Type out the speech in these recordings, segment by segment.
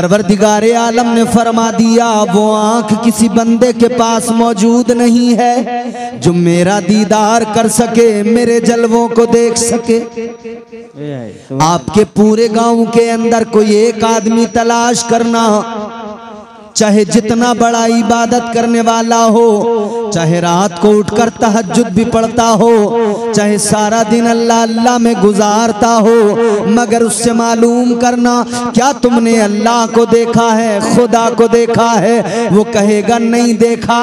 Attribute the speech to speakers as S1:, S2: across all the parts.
S1: परवरदिगारे आलम ने फरमा दिया, वो आंख किसी बंदे के पास मौजूद नहीं है जो मेरा दीदार कर सके, मेरे जलवों को देख सके। आपके पूरे गांव के अंदर कोई एक आदमी तलाश करना, चाहे जितना बड़ा इबादत करने वाला हो, चाहे रात को उठकर तहज्जुद भी पढ़ता हो, चाहे सारा दिन अल्लाह अल्लाह में गुजारता हो, मगर उससे मालूम करना क्या तुमने अल्लाह को देखा है, खुदा को देखा है? वो कहेगा नहीं देखा।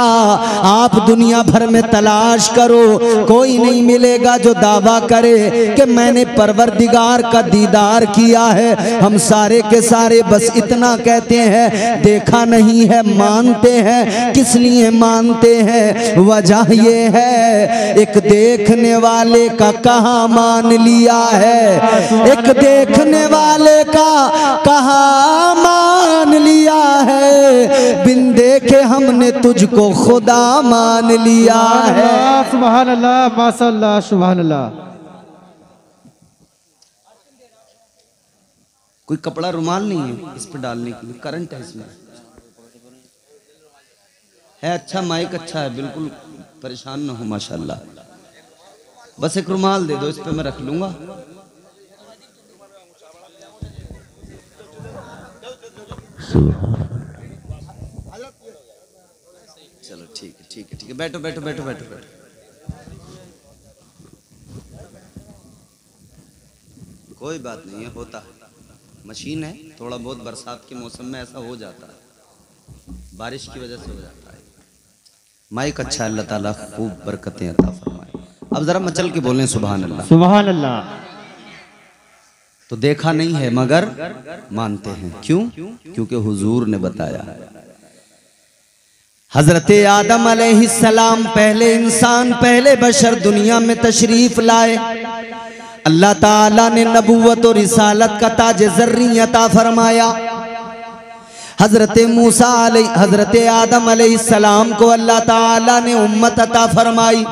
S1: आप दुनिया भर में तलाश करो, कोई नहीं मिलेगा जो दावा करे कि मैंने परवरदिगार का दीदार किया है। हम सारे के सारे बस इतना कहते हैं देखा नहीं है, मानते हैं। किस लिए मानते हैं? वजह ये है, एक देखने वाले का कहाँ मान लिया है, एक देखने वाले का कहाँ मान लिया है। बिन देखे हमने तुझको खुदा मान लिया है।
S2: सुभान अल्लाह, माशाअल्लाह, सुभान अल्लाह।
S1: कोई कपड़ा रुमाल नहीं है इस पर डालने के लिए, करंट है इसमें है। अच्छा माइक अच्छा है, बिल्कुल परेशान ना हो माशाल्लाह। बस एक रुमाल दे दो, इस पे मैं रख लूंगा। चलो ठीक है ठीक है ठीक है, बैठो बैठो बैठो बैठो बैठो, कोई बात नहीं है, होता है, मशीन है। थोड़ा बहुत बरसात के मौसम में ऐसा हो जाता है, बारिश की वजह से हो जाता है। माइक अच्छा है, अल्लाह ताला खूब बरकतें अता फरमाए। अब जरा मचल के बोलें सुभान अल्लाह,
S2: सुभान अल्लाह।
S1: तो देखा नहीं है मगर मानते हैं। क्यों? क्योंकि हुजूर ने बताया। हजरत आदम अलैहिस्सलाम पहले इंसान, पहले बशर दुनिया में तशरीफ लाए। अल्लाह ताला ने नबूवत और रिसालत का ताज ज़र्री अता फरमाया। हजरत मूसा हजरत आदम अलैहिस्सलाम को अल्लाह ताला ने उम्मत अता फरमाई।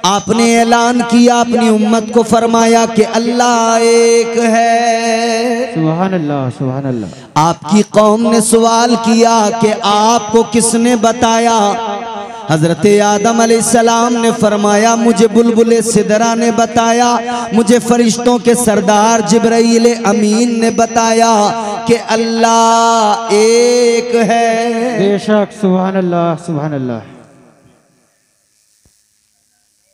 S1: आपने ऐलान किया अपनी उम्मत को, फरमाया कि अल्लाह एक है।
S2: सुभान अल्लाह, सुभान अल्लाह।
S1: आपकी कौम ने सवाल किया कि आपको किसने बताया? हजरत आदम अलैहिस्सलाम ने फरमाया मुझे बुलबुल सिदरा ने बताया, मुझे फरिश्तों के सरदार जिब्राइल अमीन ने बताया कि अल्लाह एक है।
S2: बेशक, सुभान अल्लाह, सुभान अल्लाह।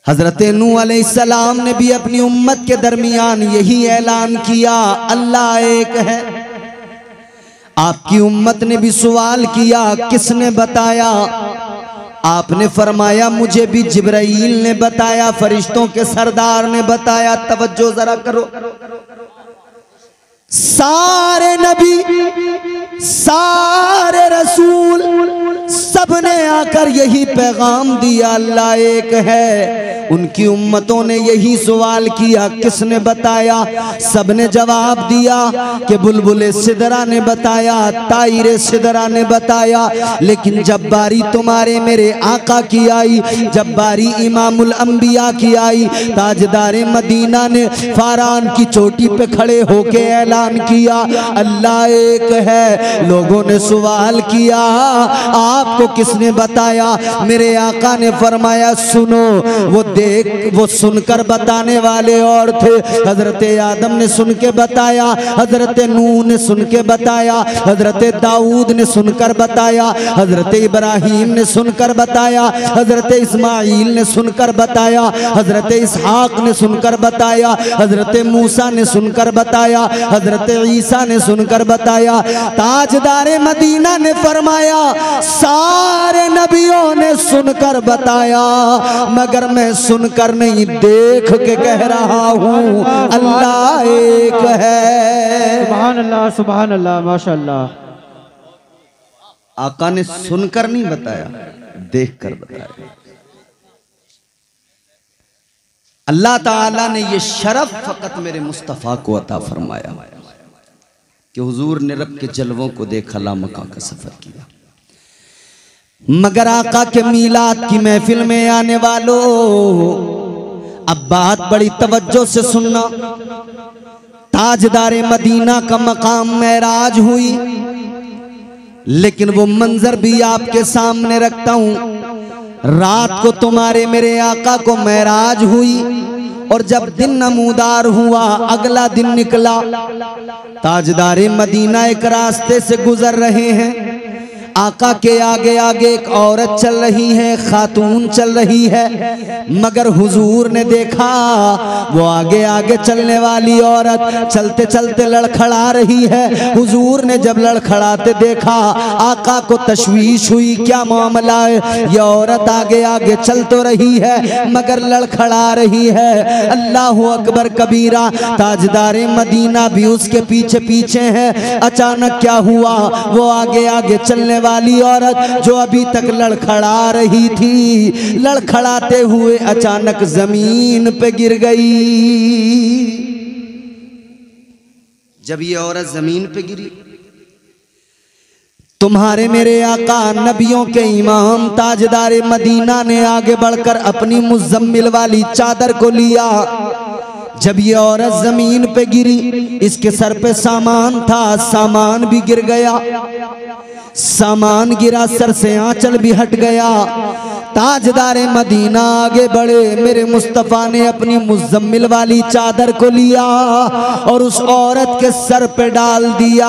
S1: हजरत नूह अलैहिस्सलाम ने भी अपनी उम्मत के दरमियान यही ऐलान किया, अल्लाह एक है। आपकी उम्मत ने भी सवाल किया किसने बताया? आपने फरमाया मुझे भी जिब्राइल ने बताया, फरिश्तों के सरदार ने बताया। तवज्जो जरा करो, सारे नबी, सारे रसूल, सबने आकर यही पैगाम दिया अल्लाह एक है। उनकी उम्मतों ने यही सवाल किया किसने बताया? सबने जवाब दिया कि बुलबुल सिदरा ने बताया, ताइर सिदरा ने बताया। लेकिन जब बारी तुम्हारे मेरे आका की आई, जब बारी इमामुल अंबिया की आई, ताजदारे मदीना ने फारान की चोटी पे खड़े होके ऐलान किया अल्लाह एक है। लोगों ने सवाल किया आपको किसने बताया? मेरे आका ने फरमाया सुनो। वो सुनकर बताने वाले और थे। हजरत आदम ने सुन के बताया, हजरत नूह ने सुन के बताया, हजरत दाऊद ने सुनकर बताया, हजरत इब्राहिम ने सुनकर बताया, हजरत इस्माइल ने सुनकर बताया, हजरत इसहाक ने सुनकर बताया, हजरत मूसा ने सुनकर बताया, हजरत ईसा ने सुनकर बताया। ताजदारे मदीना ने फरमाया सारे नबियों ने सुनकर बताया, मगर मैं सुनकर नहीं देख के कह रहा हूँ अल्लाह एक है।
S2: सुभान अल्लाह, सुभान अल्लाह, माशाअल्लाह।
S1: आका ने सुनकर नहीं बताया, देख कर बताया। अल्लाह ताला ने ये शरफ फकत मेरे मुस्तफ़ा को अता फरमाया कि हुजूर ने रब के जलवों को देखा, लामका का सफर किया। मगर आका के मीलाद की महफिल में आने वालों, अब बात बड़ी तवज्जो से सुनना। ताजदारे मदीना का मकाम मेराज हुई, लेकिन वो मंजर भी आपके सामने रखता हूं। रात को तुम्हारे मेरे आका को मेराज हुई और जब दिन नमूदार हुआ, अगला दिन निकला, ताजदारे मदीना एक रास्ते से गुजर रहे हैं। आका के आगे आगे एक औरत चल रही है, खातून चल रही है, मगर हुजूर ने देखा वो आगे आगे चलने वाली औरत चलते चलते लड़खड़ा रही है। हुजूर ने जब लड़खड़ाते देखा, आका को तशवीश हुई, क्या मामला है? ये औरत आगे आगे चल तो रही है मगर लड़खड़ा रही है। अल्लाह अकबर कबीरा। ताजदारे मदीना भी उसके पीछे पीछे है। अचानक क्या हुआ, वो आगे आगे चलने वाली औरत जो अभी तक लड़खड़ा रही थी, लड़खड़ाते हुए अचानक जमीन पे गिर गई। जब ये औरत जमीन पे गिरी, तुम्हारे मेरे आका नबियों के इमाम ताजदारे मदीना ने आगे बढ़कर अपनी मुज़म्मिल वाली चादर को लिया। जब ये औरत जमीन पे गिरी, इसके सर पे सामान था, सामान भी गिर गया। सामान गिरा, सर से आंचल भी हट गया। ताजदारे मदीना आगे बढ़े, मेरे मुस्तफ़ा ने अपनी मुज़म्मिल वाली चादर को लिया और उस औरत के सर पे डाल दिया।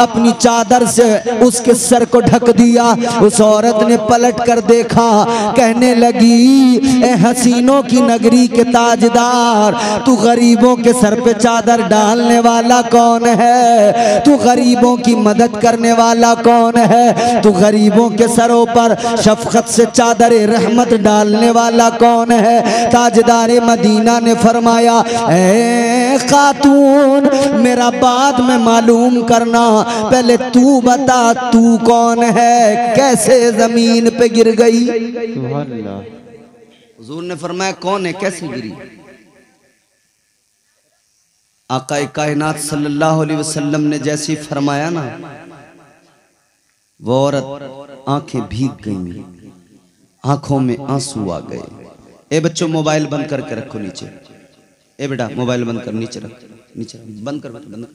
S1: अपनी चादर से उसके सर को ढक दिया। उस औरत ने पलट कर देखा, कहने लगी, ए हसीनों की नगरी के ताजदार, तू गरीबों के सर पे चादर डालने वाला कौन है? तू गरीबों की मदद करने वाला कौन है? तू गरीबों के सरों पर शफकत से चादर रहमत डालने वाला कौन है? ताजदारे मदीना ने फरमाया, ए खातून, मेरा बाद में मालूम करना, पहले तू बता तू कौन है, कैसे जमीन पे गिर गई? हुजूर ने फरमाया, कौन है, कैसे गिरी? आका कायनात सल्लल्लाहु अलैहि वसल्लम ने जैसी फरमाया ना, वो औरत आंखें भीग गईं, आंखों में आंसू आ गए। ए बच्चों, मोबाइल बंद करके रखो नीचे। ए बेटा, मोबाइल बंद कर, नीचे रख, नीचे रख, बंद कर, बंद कर।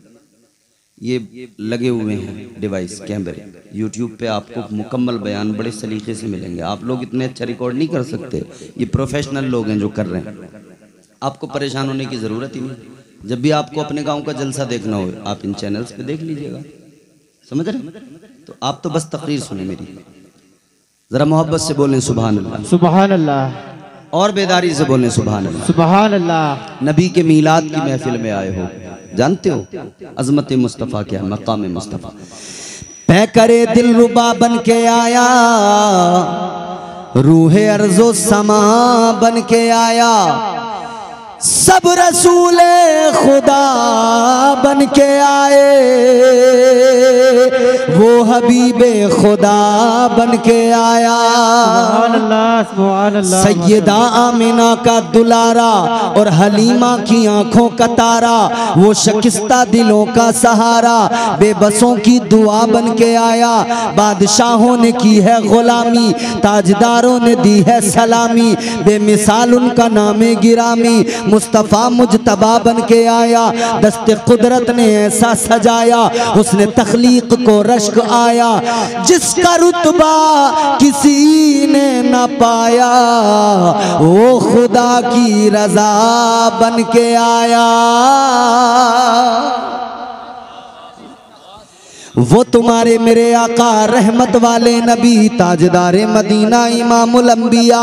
S1: ये लगे हुए हैं डिवाइस, कैमरे। यूट्यूब पे आपको मुकम्मल बयान बड़े सलीके से मिलेंगे। आप लोग इतने अच्छा रिकॉर्ड नहीं कर सकते, ये प्रोफेशनल लोग हैं जो कर रहे हैं। आपको परेशान होने की ज़रूरत ही नहीं। जब भी आपको अपने गांव का जलसा देखना हो, आप इन चैनल्स पे देख लीजिएगा। समझ रहे? तो आप तो बस तकरीर सुने मेरी, जरा मोहब्बत से बोलें सुभान अल्लाह,
S2: सुभान अल्लाह,
S1: और बेदारी से बोलें सुभान अल्लाह,
S2: सुभान अल्लाह।
S1: नबी के मीलाद की महफिल में आए हो, जानते हो अजमत मुस्तफ़ा क्या है, मकाम मुस्तफ़ा। पै करे दिल रुबा बन के आया, रूहे अर्जो समा बन के आया, सब रसूले खुदा बन के आए, वो हबीबे खुदा बन के आया। सैयदा आमिना का दुलारा और हलीमा की आंखों का तारा, वो शकिस्ता दिलों का सहारा, बेबसों की दुआ बन के आया। बादशाहों ने की है गुलामी, ताजदारों ने दी है सलामी, बेमिसाल उनका नामे गिरामी, मुस्तफ़ा मुजतबा बन के आया। दस्ते कुदरत ने ऐसा सजाया, उसने तख्लीक को रश्क आया, जिसका रुतबा किसी ने न पाया, वो खुदा की रजा बन के आया। वो तुम्हारे मेरे आका रहमत वाले नबी ताजदारे मदीना इमामुल अंबिया,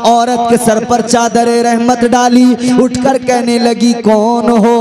S1: औरत के सर पर चादर रहमत डाली, उठकर कहने लगी, कौन हो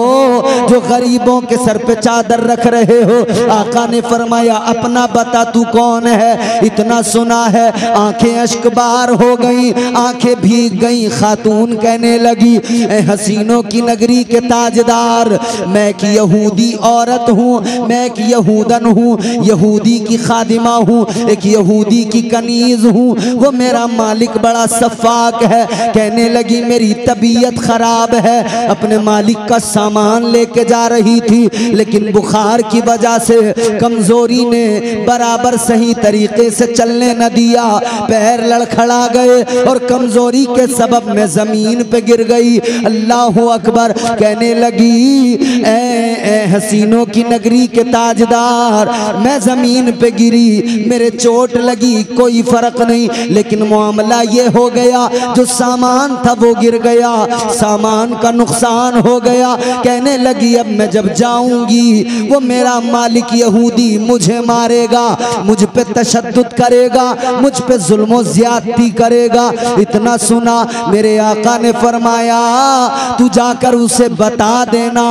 S1: जो गरीबों के सर पे चादर रख रहे हो? आका ने फरमाया, अपना बता तू कौन है? इतना सुना है, आंखें अश्कबार हो गई, आंखें भीग गई। खातून कहने लगी, ए हसीनों की नगरी के ताजदार, मैं एक यहूदी औरत हूँ, मैं एक यहूदन हूँ, यहूदी की खादिमा हूँ, एक यहूदी की कनीज हूँ। वो मेरा मालिक बड़ा सफाक है। कहने लगी मेरी तबीयत खराब है, अपने मालिक का सामान लेके जा रही थी, लेकिन बुखार की वजह से कमजोरी ने बराबर सही तरीके से चलने न दिया, पैर लड़खड़ा गए और कमजोरी के सबब में जमीन पे गिर गई। अल्लाह अकबर। कहने लगी ए हसीनों की नगरी के ताजदार, मैं जमीन पे गिरी, मेरे चोट लगी, कोई फर्क नहीं, लेकिन मामला ये हो गया जो सामान था वो गिर गया, सामान का नुकसान हो गया। कहने लगी अब मैं जब जाऊंगी वो मेरा मालिक यहूदी मुझे मारेगा, मुझ पे तशद्दुद करेगा, मुझ पे जुल्म ज्यादती करेगा। इतना सुना मेरे आका ने फरमाया तू जाकर उसे बता देना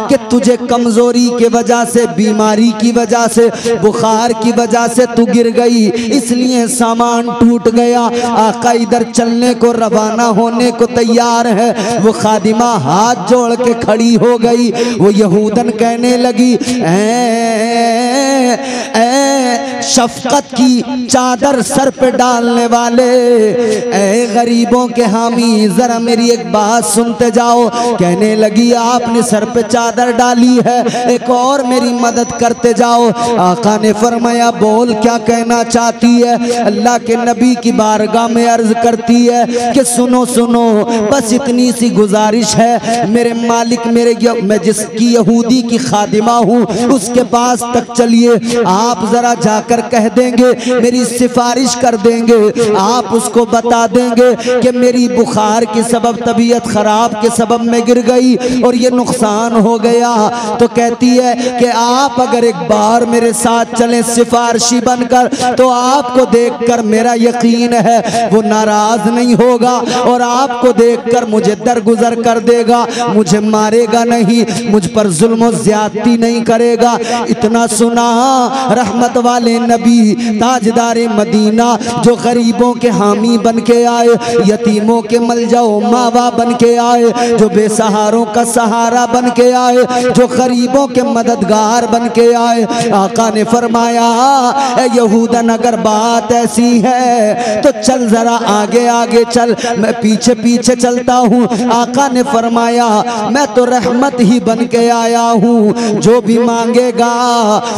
S1: कि तुझे कमजोरी की वजह से, बीमारी की वजह से, बुखार की वजह से तू गिर गई, इसलिए सामान टूट गया। आका इधर चलने को रवाना होने को तैयार है, वो खादिमा हाथ जोड़ के खड़ी हो गई। वो यहूदन कहने लगी शफकत की चादर सर पे डालने वाले, ऐ गरीबों के हामी जरा मेरी एक बात सुनते जाओ। कहने लगी आपने सर पे चादर डाली है, एक और मेरी मदद करते जाओ। आका ने फरमाया बोल क्या कहना चाहती है। अल्लाह के नबी की बारगाह में अर्ज करती है कि सुनो सुनो, बस इतनी सी गुजारिश है, मेरे मालिक मैं जिसकी यहूदी की खादिमा हूँ उसके पास तक चलिए, आप जरा जाकर कह देंगे, मेरी सिफारिश कर देंगे, आप उसको बता देंगे कि मेरी बुखार के सबब, तबीयत खराब के सबब में गिर गई और ये नुकसान हो गया। तो कहती है कि आप अगर एक बार मेरे साथ चलें सिफारिशी बनकर, तो आपको देखकर मेरा यकीन है वो नाराज नहीं होगा और आपको देखकर मुझे दरगुजर कर देगा, मुझे मारेगा नहीं, मुझ पर जुल्म ज्यादती नहीं करेगा। इतना सुना रहमत वाले नबी ताजदारे मदीना जो गरीबों के हामी बन के आए, यतीमों के मलजाओ मावा बन के आए, जो बेसहारों का सहारा बन के आए, जो गरीबों के मददगार बन के आए। आका ने फरमाया ए यहूदन अगर बात ऐसी है तो चल जरा आगे आगे चल, मैं पीछे पीछे चलता हूँ। आका ने फरमाया मैं तो रहमत ही बन के आया हूँ, जो भी मांगेगा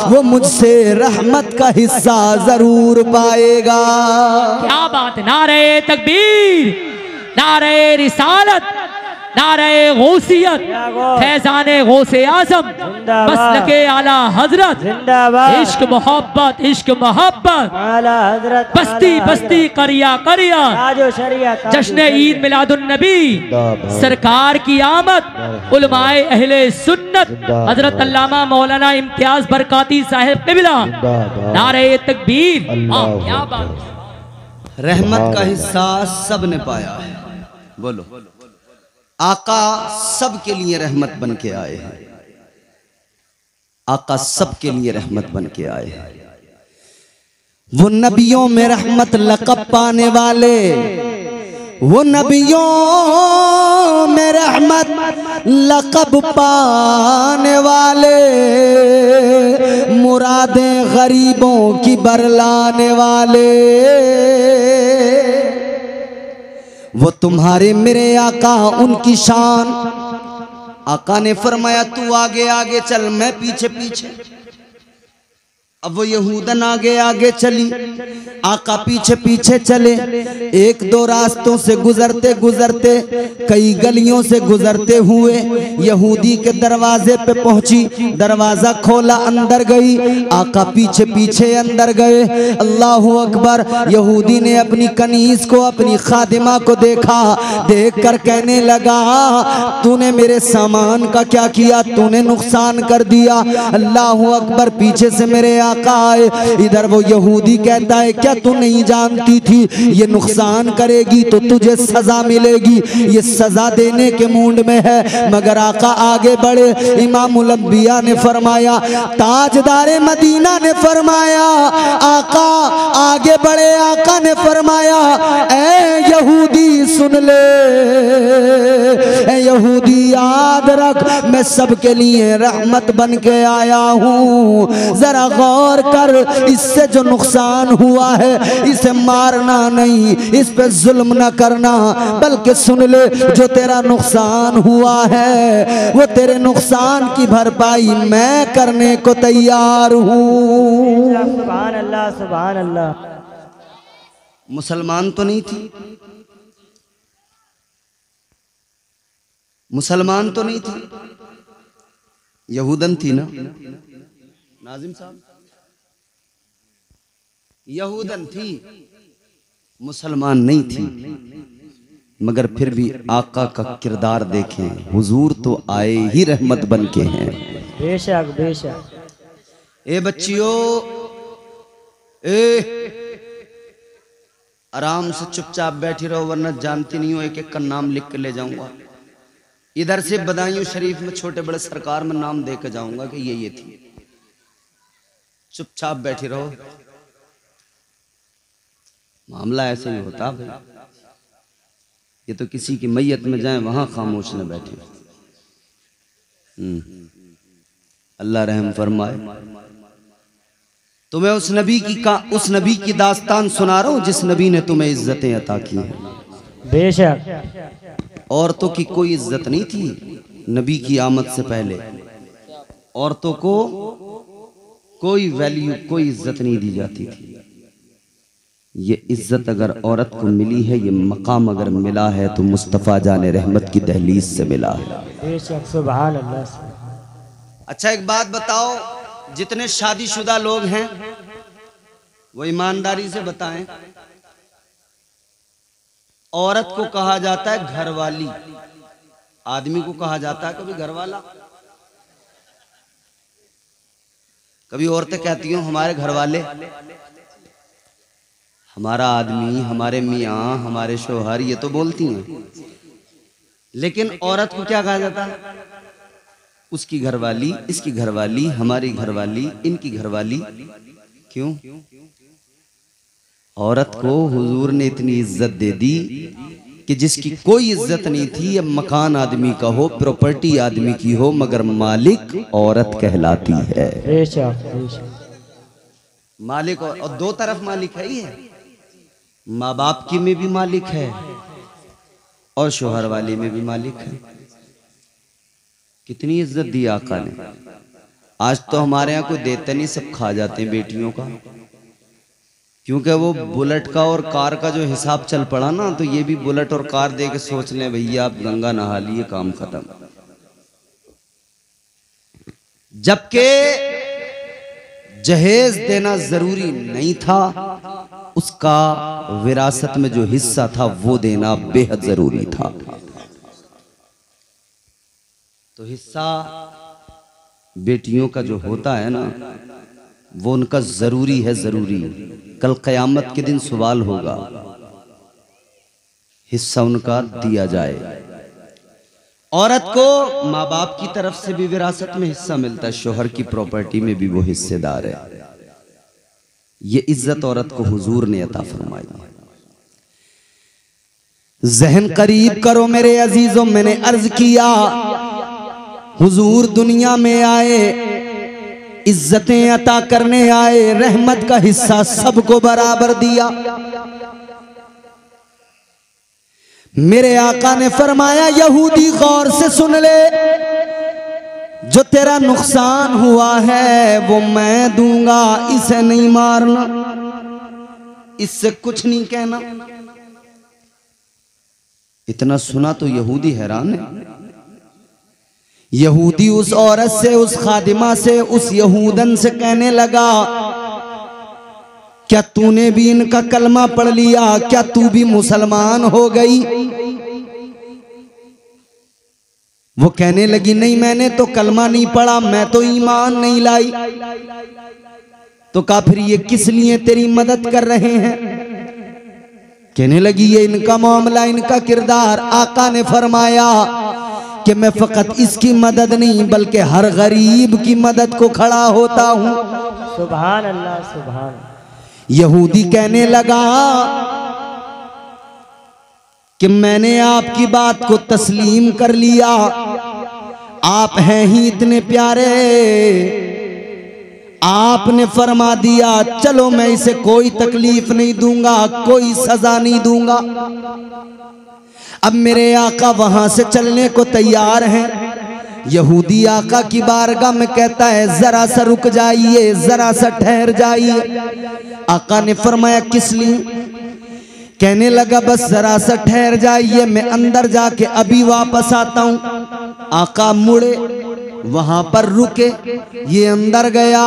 S1: वो मुझसे रहमत का हिस्सा जरूर पाएगा।
S3: क्या बात, नारे तकबीर, नारे रिसालत, नारे गौसियत, फैजाने गौसे आजम, मसलके आला हजरत, इश्क मोहब्बत, इश्क मोहब्बत, बस्ती बस्ती करिया करिया, जश्न ईद मिलादुन नबी, सरकार की आमद, उलमाए अहले सुन्नत, हजरत अल्लामा मौलाना इम्तियाज बरकाती साहिब क़िबला, नारे तकबीर। क्या बात,
S1: रहमत का हिस्सा सब ने पाया है। बोलो आका सब के लिए रहमत बन के आए हैं, आका सब के लिए रहमत बन के आए हैं। वो नबियों में रहमत लक़ब पाने वाले, वो नबियों में रहमत लक़ब पाने वाले, मुरादें गरीबों की बरलाने वाले, वो तुम्हारे मेरे आका उनकी शान। आका ने फरमाया तू आगे आगे चल, मैं पीछे पीछे। अब वो यहूदन आगे आगे चली, आका पीछे पीछे चले। एक दो रास्तों से गुजरते गुजरते, कई गलियों से गुजरते हुए यहूदी के दरवाजे पे पहुंची, दरवाजा खोला, अंदर गई, आका पीछे पीछे अंदर गए। अल्लाह अकबर। यहूदी ने अपनी कनीज को, अपनी खादिमा को देखा, देख कर कहने लगा तूने मेरे सामान का क्या किया, तूने नुकसान कर दिया। अल्लाह अकबर। पीछे से मेरे आका आए। इधर वो यहूदी कहता है क्या तू नहीं जानती थी ये नुकसान करेगी तो तुझे सजा मिलेगी, ये सजा देने के मूड में है। मगर आका आगे बढ़े, इमामुल अंबिया ने फरमाया, ताजदारे मदीना ने फरमाया, आका आगे बढ़े, आका ने फरमाया ए यहूदी सुन ले, ए यहूदी याद रख मैं सबके लिए रहमत बन के आया हूँ। जरा गौर कर, इससे जो नुकसान हुआ है इसे मारना नहीं, इस पे जुल्म न करना, बल्कि सुन ले जो तेरा नुकसान हुआ है वो तेरे नुकसान की भरपाई मैं करने को तैयार हूँ।
S2: सुभान अल्लाह सुभान अल्लाह।
S1: मुसलमान तो नहीं थी, मुसलमान तो नहीं थी, यहूदन थी ना नाजिम साहब, यहूदन थी, मुसलमान नहीं थी। मगर फिर भी आका का किरदार देखें, हुजूर तो आए ही रहमत बन के हैं।
S2: बेशक बेशक।
S1: ए बच्चियों, आराम से चुपचाप बैठी रहो वरना जानती नहीं हो एक एक का नाम लिख के ले जाऊंगा। इधर से बदायूं शरीफ में छोटे बड़े सरकार में नाम दे के जाऊंगा कि ये थी। चुपचाप बैठी रहो, मामला ऐसे ही होता भाई। ये तो किसी की मैयत में जाए वहां खामोश न बैठे। अल्लाह रहम फरमाए। तो मैं उस नबी की दास्तान सुना रहा हूं जिस नबी ने तुम्हें इज्जतें अता की हैं।
S2: बेशक।
S1: औरतों की कोई इज्जत नहीं थी नबी की आमद से पहले, औरतों को कोई वैल्यू, कोई इज्जत नहीं दी जाती थी। ये इज्जत अगर औरत को मिली है, ये मकाम अगर मिला है तो मुस्तफ़ा जाने रहमत की दहलीज से मिला है।
S2: बेशक सुभान अल्लाह।
S1: अच्छा एक बात बताओ, जितने शादीशुदा लोग हैं वो ईमानदारी से बताएं, औरत को कहा जाता है घरवाली, आदमी को कहा जाता है कभी घरवाला। कभी औरतें कहती हैं हमारे घरवाले, हमारा आदमी, हमारे मियाँ, हमारे शोहर, ये तो बोलती हैं। लेकिन औरत को क्या कहा जाता है? उसकी घरवाली, इसकी घरवाली, हमारी घरवाली, इनकी घरवाली। क्यों? औरत को हुजूर ने इतनी इज्जत दे दी कि जिसकी कोई इज्जत नहीं थी। अब मकान आदमी का हो, प्रॉपर्टी आदमी की हो, मगर मालिक औरत कहलाती है। मालिक और दो तरफ मालिक है ही है, माँ बाप की में भी मालिक है और शोहर वाली में भी मालिक है। कितनी इज्जत दी आका ने। आज तो हमारे यहाँ कोई देते नहीं, सब खा जाते हैं बेटियों का, क्योंकि वो बुलेट का और कार का जो हिसाब चल पड़ा ना, तो ये भी बुलेट और कार दे के सोच लें भैया आप गंगा नहा लिए, काम खत्म। जबकि जहेज देना जरूरी नहीं था, उसका विरासत में जो हिस्सा था वो देना बेहद जरूरी था। तो हिस्सा बेटियों का जो होता है ना, वो उनका जरूरी है, जरूरी। कल क़यामत के दिन सवाल होगा, हिस्सा उनका दिया जाए। औरत को माँ बाप की तरफ से भी विरासत में हिस्सा मिलता है, शोहर की प्रॉपर्टी में भी वो हिस्सेदार है। ये इज्जत औरत को हुजूर ने अता फरमाई। जहन करीब करो मेरे अजीजों, मैंने अर्ज किया हुजूर दुनिया में आए, इज्जतें अता करने आए, रहमत का हिस्सा सबको बराबर दिया। मेरे आका ने फरमाया यहूदी गौर से सुन ले, जो तेरा नुकसान हुआ है वो मैं दूंगा, इसे नहीं मारना, इससे कुछ नहीं कहना। इतना सुना तो यहूदी हैरान है। यहूदी उस औरत से, उस खादिमा से, उस यहूदन से कहने लगा, क्या तूने भी इनका कलमा पढ़ लिया? क्या तू भी मुसलमान हो गई? वो कहने लगी नहीं, मैंने तो कलमा नहीं पढ़ा, मैं तो ईमान नहीं लाई। तो कहा फिर ये किस लिए तेरी मदद कर रहे हैं? कहने लगी ये इनका मामला, इनका किरदार। आका ने फरमाया कि मैं फकत इसकी मदद नहीं बल्कि हर गरीब की मदद को खड़ा होता हूं।
S2: सुभान अल्लाह, सुभान।
S1: यहूदी कहने लगा कि मैंने आपकी बात को तस्लीम कर लिया, आप हैं ही इतने प्यारे, आपने फरमा दिया चलो मैं इसे कोई तकलीफ नहीं दूंगा, कोई सजा नहीं दूंगा। अब मेरे आका वहां से चलने को तैयार हैं। यहूदी आका की बारगाह में कहता है जरा सा रुक जाइए, जरा सा ठहर जाइए। आका ने फरमाया किस लिए? कहने लगा बस जरा सा ठहर जाइए, मैं अंदर जाके अभी वापस आता हूं। आका मुड़े, वहां पर रुके, ये अंदर गया,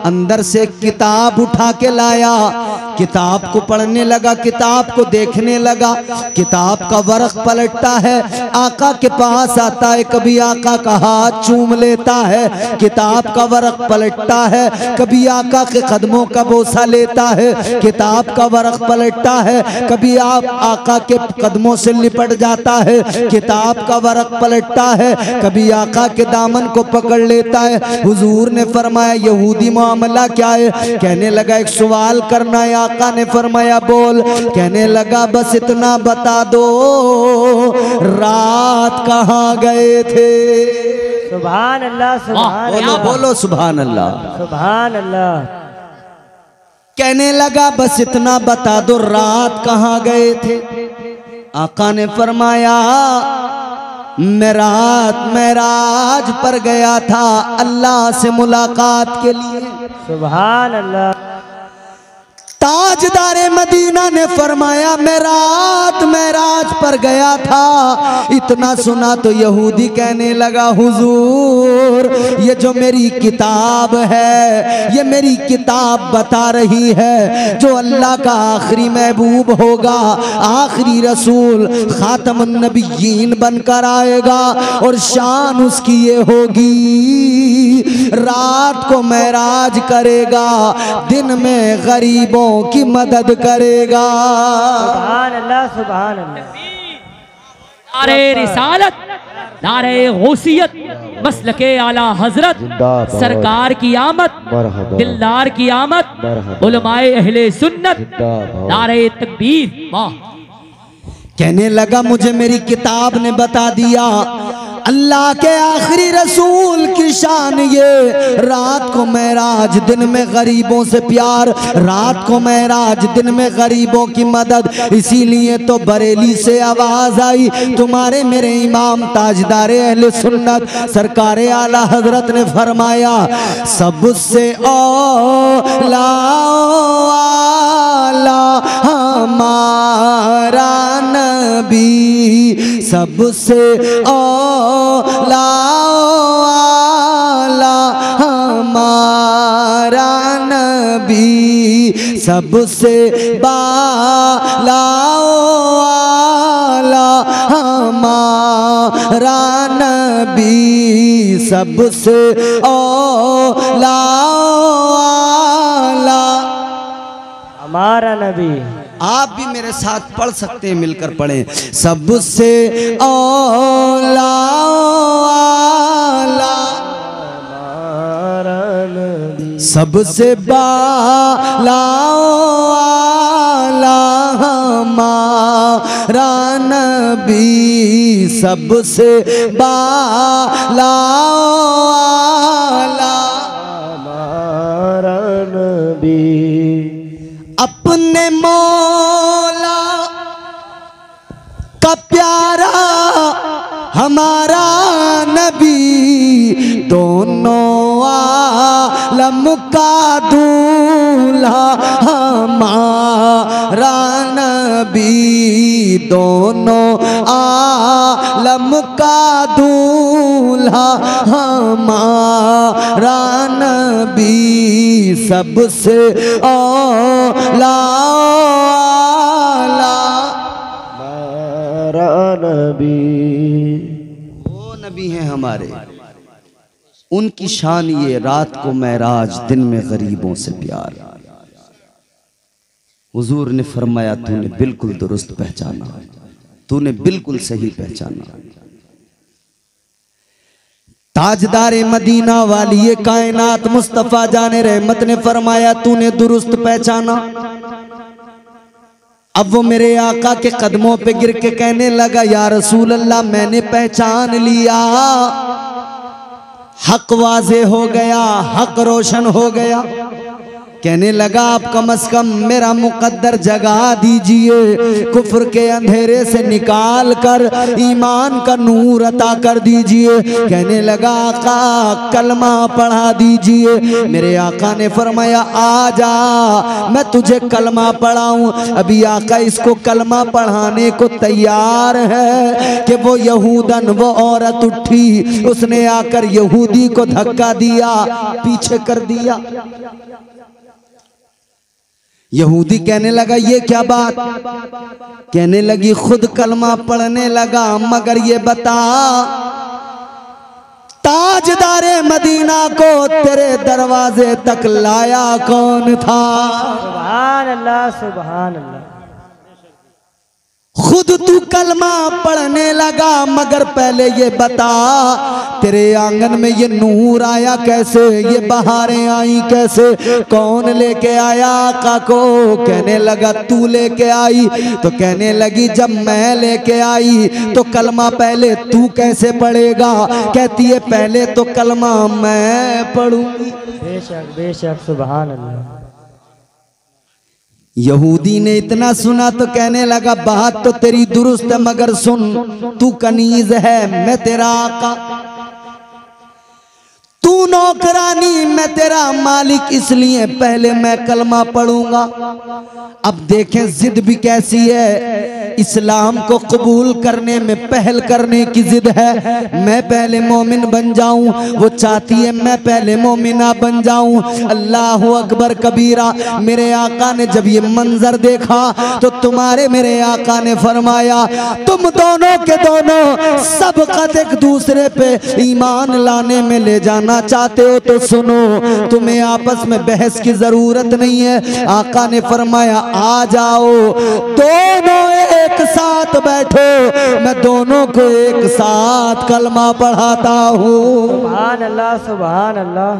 S1: अंदर से किताब उठा के लाया, किताब को पढ़ने लगा, किताब को देखने लगा। किताब का वर्क पलटता है, आका के पास आता है, कभी आका का हाथ चूम लेता है, किताब का वर्क पलटता है, कभी आका के कदमों का बोसा लेता है, किताब का वर्क पलटता है, कभी आप आका के कदमों से लिपट जाता है, किताब का वर्क पलटता है, कभी आका के दामन को पकड़ लेता है। हुजूर ने फरमाया यहूदी मामला क्या है? कहने लगा एक सवाल करना है। आका ने फरमाया बोल। कहने लगा बस इतना बता दो रात कहाँ गए थे?
S2: सुभान अल्लाह, सुभान
S1: बोलो बोलो सुभान अल्लाह,
S2: सुभान अल्लाह।
S1: कहने लगा बस इतना बता दो रात कहाँ गए थे? आका ने फरमाया मैं रात मेराज पर गया था अल्लाह से मुलाकात के लिए।
S2: सुभान अल्लाह।
S1: ताजदारे मदीना ने फरमाया मैं रात मेराज पर गया था। इतना सुना तो यहूदी कहने लगा हुजूर ये जो मेरी किताब है, ये मेरी किताब बता रही है जो अल्लाह का आखिरी महबूब होगा, आखिरी रसूल खातमुन नबिय्यीन बनकर आएगा और शान उसकी ये होगी रात को मेराज करेगा, दिन में गरीबों की मदद करेगा।
S2: सुभान अल्लाह, सुभान अल्लाह।
S3: नारे रिसालत, नारे गौसियत, मसलके आला हजरत, सरकार की आमद, दिलदार की आमद, उलमाए अहले सुन्नत, नारे तकबीर। वाह।
S1: कहने लगा मुझे मेरी किताब ने बता दिया अल्लाह के आखिरी रसूल की शान ये, रात को मेराज, दिन में गरीबों से प्यार, रात को मेराज, दिन में गरीबों की मदद। इसीलिए तो बरेली से आवाज आई, तुम्हारे मेरे इमाम ताजदारे अहले सुन्नत सरकारे आला हजरत ने फरमाया सबसे औला हमारा नबी, सबसे औला हमारा नबी, सबसे बाला हमारा नबी, सबसे औला
S2: हमारा नबी।
S1: आप भी मेरे साथ पढ़ सकते हैं, मिलकर पढ़ें। सबसे औला सबसे बाला हमारा नबी, सबसे बाला
S2: हमारा नबी।
S1: अपने मौला का प्यारा हमारा नबी, दोनों आलम का दूल्हा हमारा नबी, दोनों आलम का दूल्हा हमारा नबी, सबसे औला हमारा नबी। वो नबी हैं हमारे, उनकी शान ये रात को महराज, दिन में गरीबों से प्यार। हुजूर ने फरमाया तूने बिल्कुल दुरुस्त पहचाना, तूने बिल्कुल सही पहचाना। ताजदारे मदीना वाली ये कायनात मुस्तफा जाने रहमत ने फरमाया तूने दुरुस्त पहचाना। अब वो मेरे आका के कदमों पे गिर के कहने लगा या रसूल अल्लाह मैंने पहचान लिया, हक वाज़े हो गया, हक रोशन हो गया। कहने लगा आप कम से कम मेरा मुकद्दर जगा दीजिए, कुफ्र के अंधेरे से निकाल कर ईमान का नूर अता कर दीजिए। कहने लगा आका कलमा पढ़ा दीजिए। मेरे आका ने फरमाया आ जा मैं तुझे कलमा पढ़ाऊं। अभी आका इसको कलमा पढ़ाने को तैयार है कि वो यहूदन, वो औरत उठी, उसने आकर यहूदी को धक्का दिया, पीछे कर दिया। यहूदी कहने लगा ये क्या बात? कहने लगी खुद कलमा पढ़ने लगा, मगर ये बता ताजदारे मदीना को तेरे दरवाजे तक लाया कौन था?
S2: सुभान अल्लाह, सुभान अल्लाह।
S1: खुद तू कलमा पढ़ने लगा, मगर पहले ये बता तेरे आंगन में ये नूर आया कैसे, ये बहारें आई कैसे, कौन लेके आया आका को? कहने लगा तू लेके आई। तो कहने लगी जब मैं लेके आई तो कलमा पहले तू कैसे पढ़ेगा? कहती है पहले तो कलमा मैं पढ़ूंगी।
S2: बेशक बेशक, सुभान अल्लाह।
S1: यहूदी ने इतना सुना तो कहने लगा बात तो तेरी दुरुस्त है, मगर सुन तू कनीज है, मैं तेरा आका, तू नौकरानी, मैं तेरा मालिक, इसलिए पहले मैं कलमा पढ़ूंगा। अब देखें जिद भी कैसी है, इस्लाम को कबूल करने में पहल करने की जिद है। मैं पहले मोमिन बन जाऊं, वो चाहती है मैं पहले मोमिना बन जाऊं। अल्लाह अकबर कबीरा। मेरे आका ने जब ये मंजर देखा तो तुम्हारे मेरे आका ने फरमाया तुम दोनों के दोनों सबकत एक दूसरे पे ईमान लाने में ले जाना चाहते हो तो सुनो, तुम्हें आपस में बहस की जरूरत नहीं है। आका ने फरमाया आ जाओ, दोनों एक साथ बैठो, मैं दोनों को एक साथ कलमा पढ़ाता हूँ।
S2: सुभान अल्लाह, सुभान अल्लाह।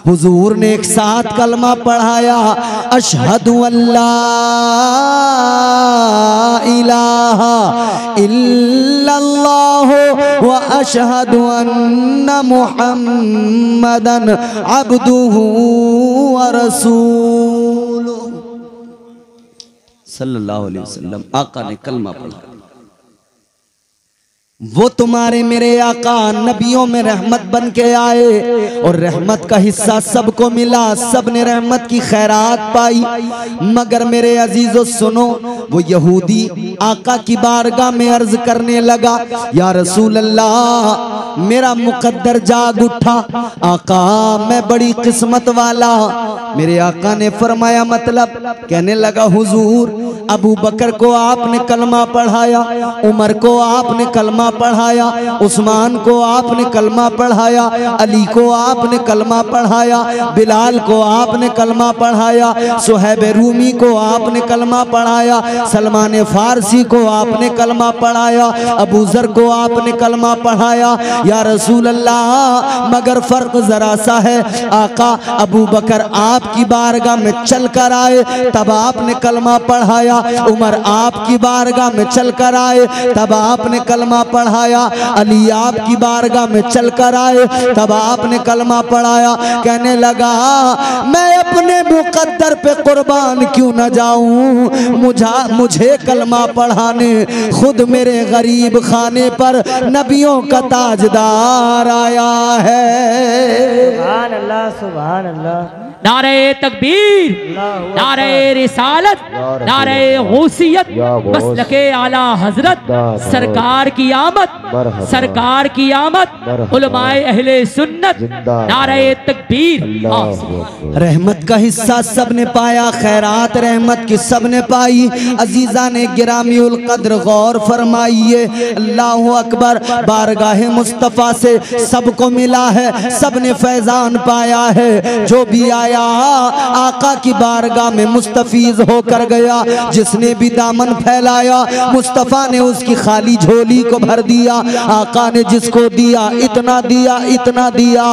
S1: हुजूर ने एक साथ कलमा पढ़ाया, अशहदु अल्ला इलाहा इल्लल्लाह व अशहदु अन्ना मुहम्मदन अब्दुहु व रसूलुहु सल्लल्लाहु अलैहि वसल्लम। आका ने कलमा पढ़ा। वो तुम्हारे मेरे आका नबियों में रहमत बन के आए और रहमत का हिस्सा सबको मिला, सब ने रहमत की खैरात पाई। मगर मेरे अजीजों सुनो, वो यहूदी आका की बारगाह में अर्ज करने लगा या रसूल अल्लाह मेरा मुकद्दर जाग उठा, आका मैं बड़ी किस्मत वाला। मेरे आका ने फरमाया मतलब? कहने लगा हुजूर अबू बकर को आपने कलमा पढ़ाया, उमर को आपने कलमा पढ़ाया, उस्मान को आपने कलमा पढ़ाया, अली को आपने कलमा पढ़ाया, बिलाल को आपने कलमा पढ़ाया, सुहैब रूमी को आपने कलमा पढ़ाया, सलमान फारसी को आपने कलमा पढ़ाया, अबू जर को आपने कलमा पढ़ाया। या रसूल अल्लाह मगर फर्क जरा सा है, आका अबू बकर आपकी बारगाह में चल कर आए तब आपने कलमा पढ़ाया, उमर आपकी बारगाह में चल कर आए तब आपने कलमा पढ़ाया, अली आपकी बारगाह में चल कर आए तब आपने कलमा पढ़ाया। कहने लगा मैं अपने मुकद्दर पे कुर्बान क्यों न जाऊं, मुझे कलमा पढ़ाने खुद मेरे गरीब खाने पर नबियों का ताजदार आया है।
S2: सुभान अल्लाह, सुभान अल्लाह।
S3: नारे तकबीर, नारे रिसालत, नारे गौसियत, मसलके आला हजरत, सरकार की आमद, सरकार की आमद, उलमाए अहले सुन्नत, नारे तकबीर।
S1: रहमत का हिस्सा सबने पाया, खैरात रहमत की सबने पाई। अजीजा ने गिरामी उल कद्र गौर फरमाइए, अल्लाह अकबर। बारगाहे मुस्तफ़ा से सबको मिला है, सबने फैजान पाया है। जो भी आया आका की बारगाह में मुस्तफीज होकर गया। जिसने भी दामन फैलाया मुस्तफ़ा ने उसकी खाली झोली को भर दिया। आका ने जिसको दिया इतना दिया, इतना दिया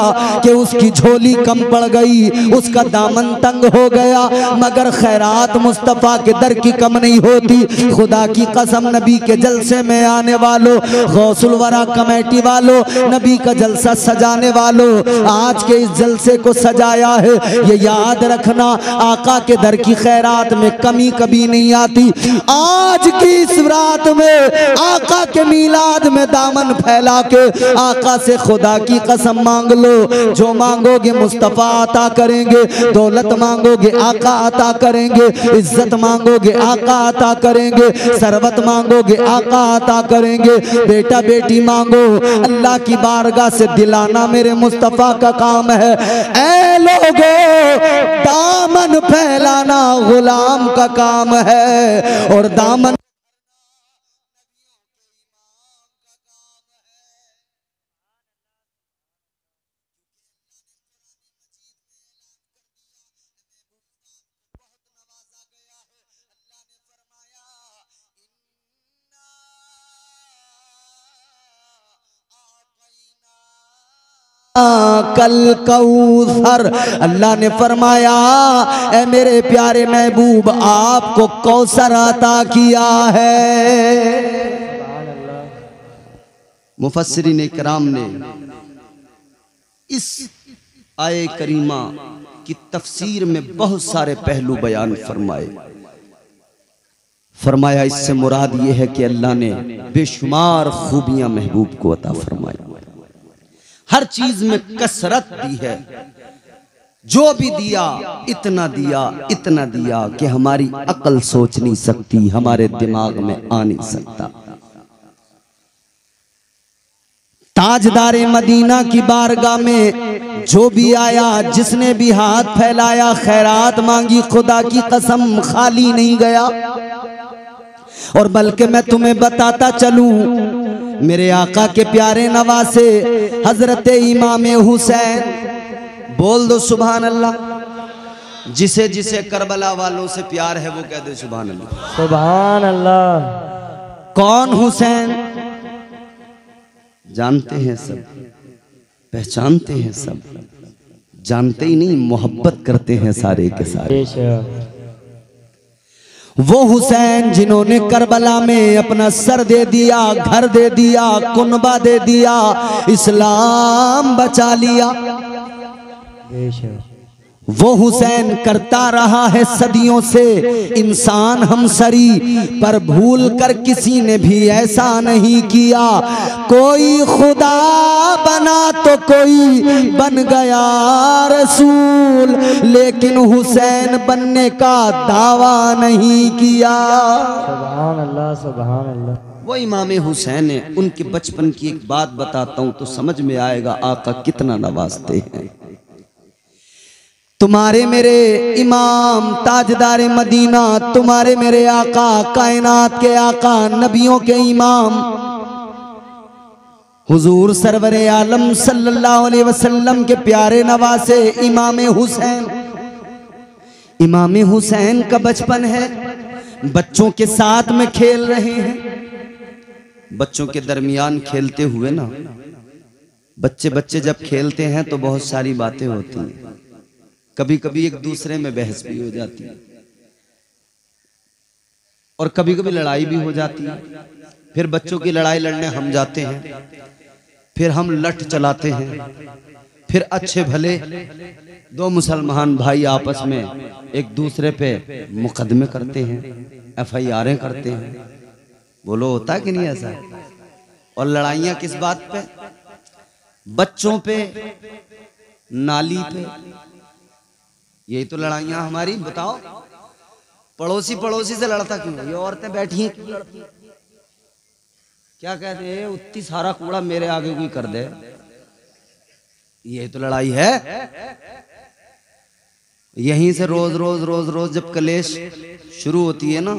S1: कि उसकी झोली कम पड़ गई, उसका दामन तंग हो गया। मगर खैरात मुस्तफ़ा के दर की कम नहीं होती। खुदा की कसम, नबी के जलसे में आने वालों, गौसुल वरा कमेटी वालों, नबी का जलसा सजाने वालों, आज के इस जलसे को सजाया है। ये याद रखना, आका के दर की खैरात में कमी कभी नहीं आती। आज की इस रात में आका के मीलाद में दामन फैला के आका से खुदा की कसम मांग लो। जो मांगोगे मुस्तफ़ा अता करेंगे, दौलत मांगोगे आका अता करेंगे, इज्जत मांगोगे आका अता करेंगे, सरवत मांगोगे आका अता करेंगे। बेटा बेटी मांगो, अल्लाह की बारगाह से दिलाना मेरे मुस्तफ़ा का काम है। ऐ लोगो, दामन फैलाना गुलाम का काम है और दामन कल कौसर, अल्लाह ने फरमाया ऐ मेरे प्यारे महबूब आपको कौसर अता किया है। मुफस्सिरीन इकराम ने इस आये करीमा की तफसीर में बहुत सारे पहलू बयान फरमाए। फरमाया इससे मुराद ये है कि अल्लाह ने बेशुमार खूबियां महबूब को अता फरमाई, हर चीज में कसरत दी है। जो भी दिया इतना दिया, इतना दिया कि हमारी अकल सोच नहीं सकती, हमारे दिमाग में आ नहीं सकता। ताजदारे मदीना की बारगाह में जो भी आया, जिसने भी हाथ फैलाया, खैरात मांगी, खुदा की कसम खाली नहीं गया। और बल्कि मैं तुम्हें बताता चलूं, मेरे आका के प्यारे नवासे हजरत इमाम हुसैन, बोल दो सुभान अल्लाह। जिसे जिसे करबला वालों से प्यार है वो कह दे सुभान अल्लाह।
S2: सुभान अल्लाह।
S1: कौन हुसैन? जानते हैं सब, पहचानते हैं सब, जानते ही नहीं, मोहब्बत करते हैं सारे के सारे। वो हुसैन जिन्होंने करबला में अपना सर दे दिया, घर दे दिया, कुनबा दे दिया, इस्लाम बचा लिया। वो हुसैन करता रहा है सदियों से इंसान हमसरी, पर भूल कर किसी ने भी ऐसा नहीं किया। कोई खुदा बना तो कोई बन गया रसूल, लेकिन हुसैन बनने का दावा नहीं किया।
S2: सुभान अल्लाह, सुभान अल्लाह।
S1: वो इमाम हुसैन है। उनके बचपन की एक बात बताता हूँ तो समझ में आएगा आका कितना नवाजते हैं। तुम्हारे मेरे इमाम ताजदार मदीना, तुम्हारे मेरे आका, कायनात के आका, नबियों के इमाम हुजूर सरवर आलम सल्लल्लाहु अलैहि वसल्लम के प्यारे नवासे इमाम हुसैन। इमाम हुसैन का बचपन है, बच्चों के साथ में खेल रहे हैं। बच्चों के दरमियान खेलते हुए ना, बच्चे बच्चे जब खेलते हैं तो बहुत सारी बातें होती हैं। कभी कभी एक दूसरे में बहस भी हो जाती है और कभी कभी लड़ाई भी हो जाती है। फिर बच्चों की लड़ाई लड़ने हम जाते हैं, फिर हम लठ चलाते हैं। फिर अच्छे भले दो मुसलमान भाई आपस में एक दूसरे पे मुकदमे करते हैं, FIR करते हैं। बोलो होता है कि नहीं ऐसा? और लड़ाइयाँ किस बात पे? बच्चों पे, नाली पे, यही तो लड़ाइयां हमारी। बताओ, पड़ोसी पड़ोसी से लड़ता क्यों? ये औरतें बैठी हैं, क्या कहते हैं, उतनी सारा कूड़ा मेरे आगे कोई कर दे, यही तो लड़ाई है। यहीं से रोज रोज रोज रोज जब कलेश शुरू होती है ना,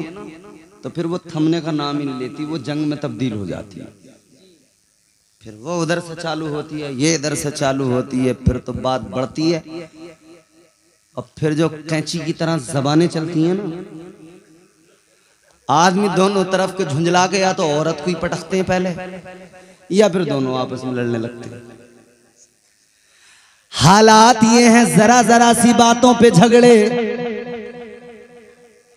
S1: तो फिर वो थमने का नाम ही नहीं लेती, वो जंग में तब्दील हो जाती है। फिर वो उधर से चालू होती है, ये इधर से चालू होती है, फिर तो बात बढ़ती है। और फिर जो कैंची की तरह जबानें चलती हैं ना, आदमी दोनों तरफ के झुंझला के या तो औरत को ही पटकते हैं पहले, या फिर दोनों आपस में लड़ने लगते हैं। हालात ये हैं, जरा जरा सी बातों पे झगड़े।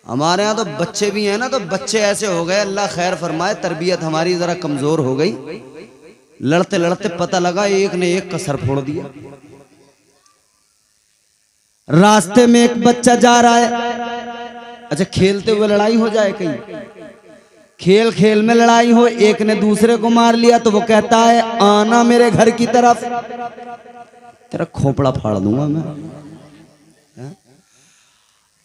S1: हमारे यहाँ तो बच्चे भी हैं ना, तो बच्चे ऐसे हो गए, अल्लाह खैर फरमाए, तरबियत हमारी जरा कमजोर हो गई। लड़ते लड़ते पता लगा एक ने एक का सर फोड़ दिया। रास्ते में एक बच्चा जा रहा है, अच्छा खेलते हुए लड़ाई हो जाए, कहीं खेल खेल में लड़ाई हो, एक ने दूसरे को मार लिया, तो वो कहता है आना मेरे घर की तरफ, तेरा खोपड़ा फाड़ दूंगा मैं।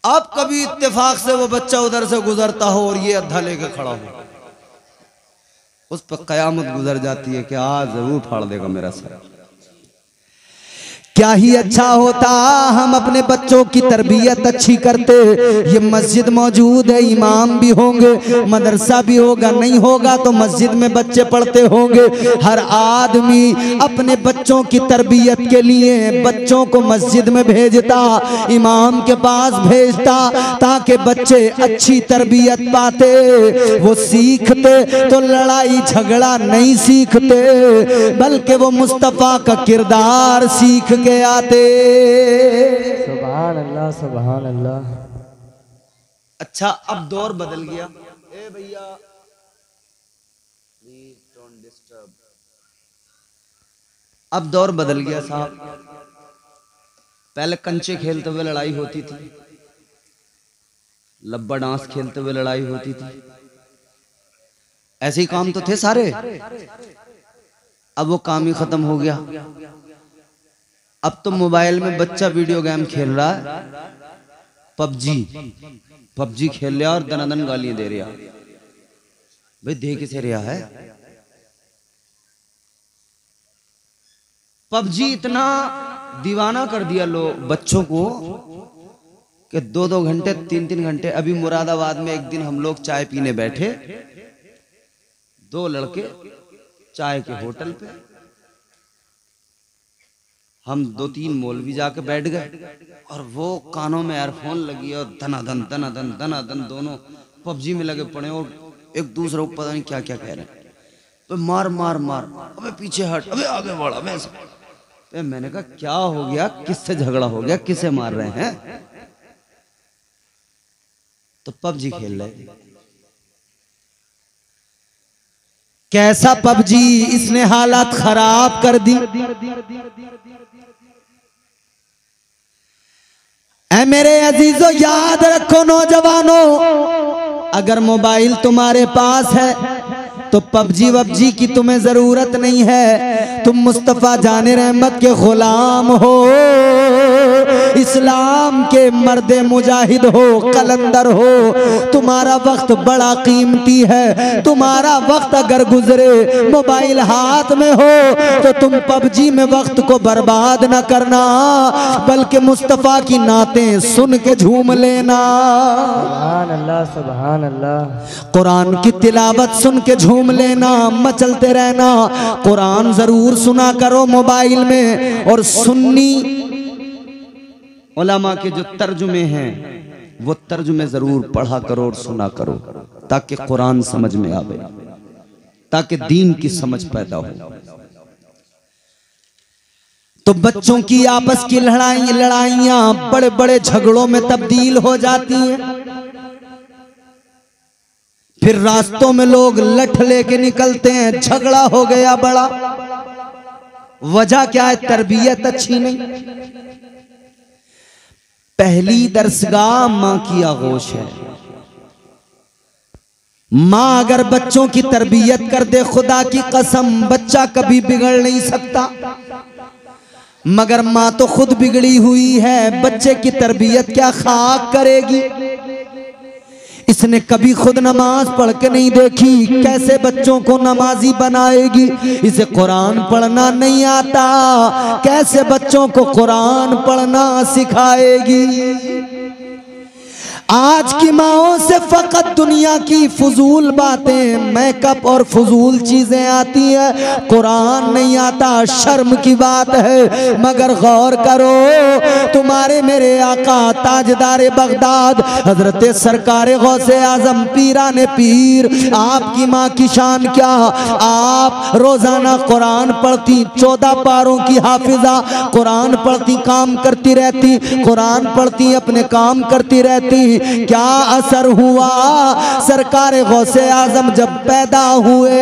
S1: अब कभी इत्तेफाक से वो बच्चा उधर से गुजरता हो और ये अद्धा लेके खड़ा हो, उस पर कयामत गुजर जाती है कि आज जरूर फाड़ देगा मेरा सर। क्या ही अच्छा होता हम अपने बच्चों की तरबियत अच्छी करते। ये मस्जिद मौजूद है, इमाम भी होंगे, मदरसा भी होगा, नहीं होगा तो मस्जिद में बच्चे पढ़ते होंगे। हर आदमी अपने बच्चों की तरबियत के लिए बच्चों को मस्जिद में भेजता, इमाम के पास भेजता, ताकि बच्चे अच्छी तरबियत पाते, वो सीखते तो लड़ाई झगड़ा नहीं सीखते, बल्कि वो मुस्तफा का किरदार सीख के आते।
S2: सुभान अल्लाह, सुभान अल्लाह।
S1: अच्छा, अब दौर बदल गया। ए भैया प्लीज डोंट डिस्टर्ब। अब दौर बदल गया साहब। पहले कंचे खेलते हुए लड़ाई होती थी, लब्बा डांस खेलते हुए लड़ाई होती थी, ऐसे ही काम तो थे सारे। अब वो काम ही खत्म हो गया। अब तो मोबाइल में बच्चा वीडियो गेम खेल रहा है, पबजी खेल रहा और दनादन गालियां दे रहा। भाई दे किसे रहा है? पबजी इतना दीवाना कर दिया लोग बच्चों को कि 2-2 घंटे 3-3 घंटे। अभी मुरादाबाद में एक दिन हम लोग चाय पीने बैठे, 2 लड़के चाय के होटल पे, हम 2-3 मौलवी जाके बैठ गए और वो कानों में एयरफोन लगी और धनाधन धनाधन धनाधन दोनों पबजी में लगे पड़े और एक दूसरे को पता नहीं क्या क्या कह रहे हैं। तो मार मार मार, अबे पीछे हट, अबे आगे बढ़, अबे। तो मैंने कहा क्या हो गया, किससे झगड़ा हो गया, किसे मार रहे हैं? तो पबजी खेल रहे। कैसा पबजी, इसने हालात खराब कर दी। ऐ मेरे अजीजों, याद रखो नौजवानों, अगर मोबाइल तुम्हारे पास है तो पबजी वबजी की तुम्हें जरूरत नहीं है। तुम मुस्तफा जाने रहमत के गुलाम हो, इस्लाम के मर्दे मुजाहिद हो, कलंदर हो। तुम्हारा वक्त बड़ा कीमती है। तुम्हारा वक्त अगर गुजरे मोबाइल हाथ में हो तो तुम पबजी में वक्त को बर्बाद न करना, बल्कि मुस्तफा की नातें सुन के झूम लेना।
S2: सुभान अल्लाह, सुभान अल्लाह।
S1: कुरान की तिलावत सुन के झूम लेना, मचलते रहना। कुरान जरूर सुना करो मोबाइल में, और सुन्नी उलमा के जो तर्जुमे हैं वो तर्जुमे जरूर पढ़ा करो और सुना करो, ताकि कुरान समझ में आवे, ताकि दीन की समझ पैदा हो। तो बच्चों की आपस की लड़ाइयां बड़े बड़े झगड़ों में तब्दील हो जाती हैं। फिर रास्तों में लोग लठ लेके निकलते हैं, झगड़ा हो गया बड़ा। वजह क्या है? तरबियत अच्छी नहीं। पहली दरसगाह मां की आगोश है। मां अगर बच्चों की तरबियत कर दे, खुदा की कसम बच्चा कभी बिगड़ नहीं सकता। मगर माँ तो खुद बिगड़ी हुई है, बच्चे की तरबियत क्या खाक करेगी। इसने कभी खुद नमाज पढ़ के नहीं देखी, कैसे बच्चों को नमाजी बनाएगी। इसे कुरान पढ़ना नहीं आता, कैसे बच्चों को कुरान पढ़ना सिखाएगी। आज की माओं से फकत दुनिया की फजूल बातें, मेकअप और फजूल चीजें आती है, कुरान नहीं आता। शर्म की बात है। मगर गौर करो, तुम्हारे मेरे आका ताजदार बगदाद हजरत सरकार गौसे आजम पीराने पीर, आपकी माँ की शान क्या। आप रोजाना कुरान पढ़ती, 14 पारों की हाफिजा, कुरान पढ़ती काम करती रहती, कुरान पढ़ती अपने काम करती रहती। क्या असर हुआ, सरकार गौसे आजम जब पैदा हुए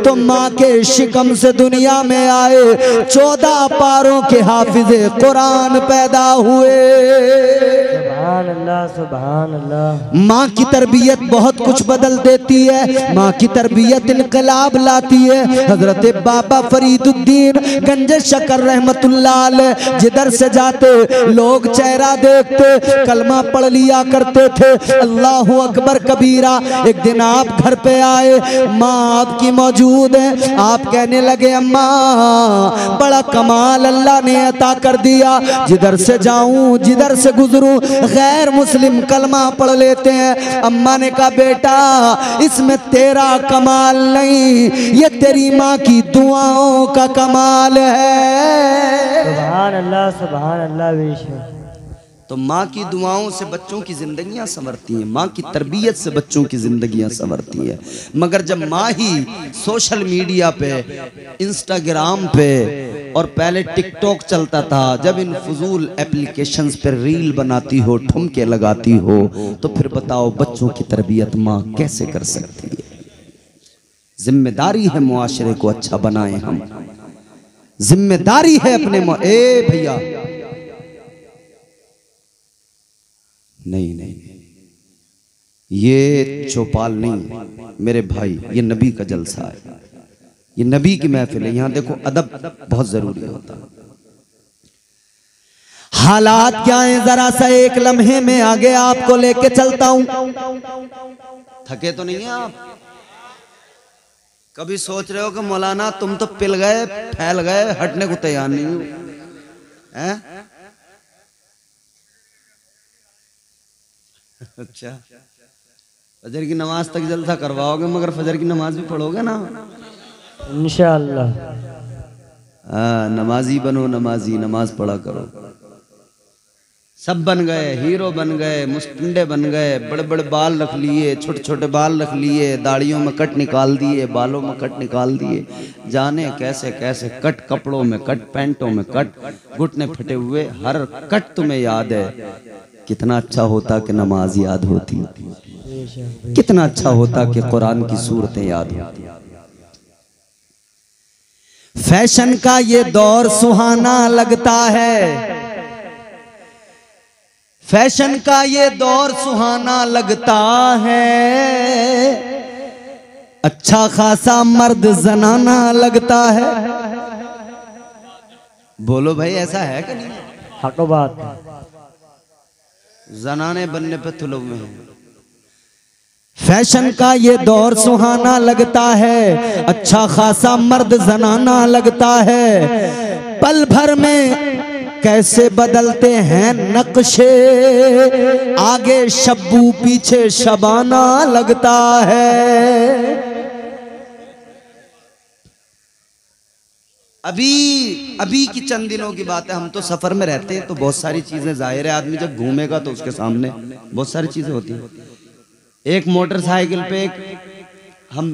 S1: तो माँ के शिकम से दुनिया में आए 14 पारों के हाफिजे कुरान पैदा हुए।
S2: सुभान अल्लाह, सुभान अल्लाह।
S1: माँ की तरबियत बहुत कुछ बदल देती है, माँ की तरबियत इनकलाब लाती है। हजरत बाबा फरीदुद्दीन गंज शकर रहमतुल्लाह अलैह जिधर से जाते लोग चेहरा देखते, कलमा पढ़ लिया करते थे, अल्लाहु अकबर कबीरा। एक दिन आप घर पे आए, माँ आपकी मौजूद है। आप कहने लगे, अम्मा बड़ा कमाल अल्लाह ने अता कर दिया, जिधर से जाऊं जिधर से गुजरूं गैर मुस्लिम कलमा पढ़ लेते हैं। अम्मा ने कहा, बेटा इसमें तेरा कमाल नहीं, ये तेरी माँ की दुआओं का कमाल है।
S2: सुभान अल्लाह, सुभान अल्लाह। बेशक
S1: तो माँ की दुआओं से बच्चों की जिंदगियां संवरती हैं, माँ की तरबियत से बच्चों की जिंदगियां संवरती हैं। मगर जब माँ ही सोशल मीडिया पे, इंस्टाग्राम पे और पहले टिकटॉक चलता था, जब इन फजूल एप्लीकेशंस पे रील बनाती हो, ठुमके लगाती हो, तो फिर बताओ बच्चों की तरबियत माँ कैसे कर सकती है। जिम्मेदारी है मुआशरे को अच्छा बनाए हम, जिम्मेदारी है अपने ए भैया नहीं नहीं, ये चौपाल नहीं मेरे भाई, ये नबी का जलसा है, ये नबी की महफिल है। यहां देखो अदब बहुत जरूरी होता है। हालात क्या है, जरा सा एक लम्हे में आगे आपको लेके चलता हूं। थके तो नहीं है आप? कभी सोच रहे हो कि मौलाना तुम तो पिल गए, फैल गए, हटने को तैयार नहीं हो? अच्छा, फजर की नमाज तक जलसा करवाओगे, मगर फजर की नमाज भी पढ़ोगे ना
S2: इंशाअल्लाह।
S1: नमाजी बनो, नमाजी, नमाज पढ़ा करो। सब बन गए, हीरो बन गए, मुस्टंडे बन गए, बड़े बड़े बाल रख लिए, छोटे छोटे बाल रख लिए, दाढ़ियों में कट निकाल दिए, बालों में कट निकाल दिए, जाने कैसे कैसे कट, कपड़ों में कट, पैंटों में कट, घुटने फटे हुए, हर कट तुम्हें याद है। कितना अच्छा होता कि नमाज याद होती, कितना अच्छा होता कि कुरान की सूरतें याद होती। फैशन का ये दौर सुहाना लगता है, फैशन का ये दौर सुहाना लगता है, अच्छा खासा मर्द जनाना लगता है। बोलो भाई, ऐसा है कि नहीं?
S2: हको बात,
S1: जनाने बनने पे तुले हुए हैं। फैशन का ये दौर सुहाना लगता है, अच्छा खासा मर्द जनाना लगता है, पल भर में कैसे बदलते हैं नक्शे, आगे शब्बू पीछे शबाना लगता है। अभी की चंद दिनों की बात है, हम तो सफर में रहते हैं तो बहुत सारी चीजें, जाहिर है आदमी जब घूमेगा तो उसके सामने बहुत सारी चीजें होती हैं। एक मोटरसाइकिल पे हम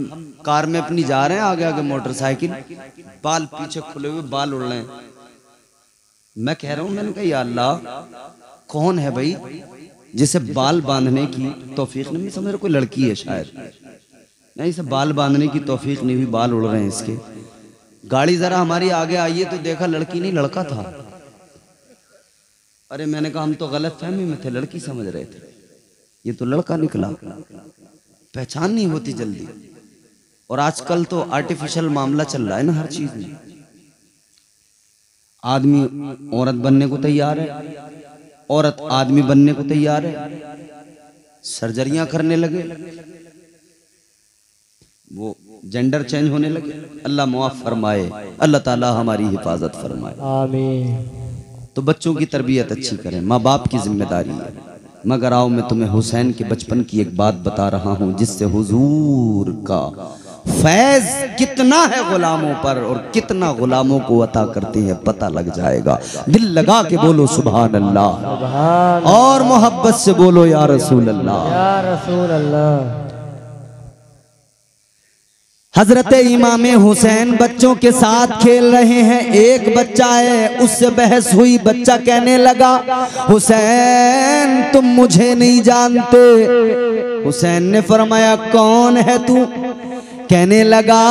S1: कार में अपनी जा रहे हैं, आगे आगे मोटरसाइकिल, बाल पीछे खुले हुए बाल उड़ रहे हैं। मैं कह रहा हूं, मैंने कहा या अल्लाह, कौन है भाई जिसे बाल बांधने की तौफीक नहीं? समझ रहे, कोई लड़की है शायद, नहीं इसे बाल बांधने की तौफीक नहीं हुई, बाल उड़ रहे हैं इसके। गाड़ी जरा हमारी आगे आई है तो देखा लड़की नहीं लड़का था। अरे मैंने कहा हम तो गलत फहमी में थे, लड़की समझ रहे थे, ये तो लड़का निकला। पहचान नहीं होती जल्दी, और आजकल तो आर्टिफिशियल मामला चल रहा है ना हर चीज में। आदमी औरत बनने को तैयार है, औरत आदमी बनने को तैयार है, सर्जरियां करने लगे, वो जेंडर चेंज होने लगे। अल्लाह मुआफ फरमाए, अल्लाह ताला हमारी हिफाजत फरमाए।
S2: आमीन।
S1: तो बच्चों की तरबियत अच्छी करें, माँ बाप की जिम्मेदारी है। मगर आओ मैं तुम्हें हुसैन के बचपन की एक बात बता रहा हूँ जिससे हुजूर का फैज कितना है गुलामों पर और कितना गुलामों को अता करते हैं पता लग जाएगा। दिल लगा के बोलो सुभान अल्लाह,
S2: सुभान
S1: और मोहब्बत से बोलो या रसूल अल्लाह।
S2: या रसूल अल्लाह।
S1: हजरत इमाम हुसैन बच्चों के साथ खेल रहे हैं। एक बच्चा है, उससे बहस हुई। बच्चा कहने लगा, हुसैन तुम मुझे नहीं जानते। हुसैन ने फरमाया, कौन है तू? कहने लगा,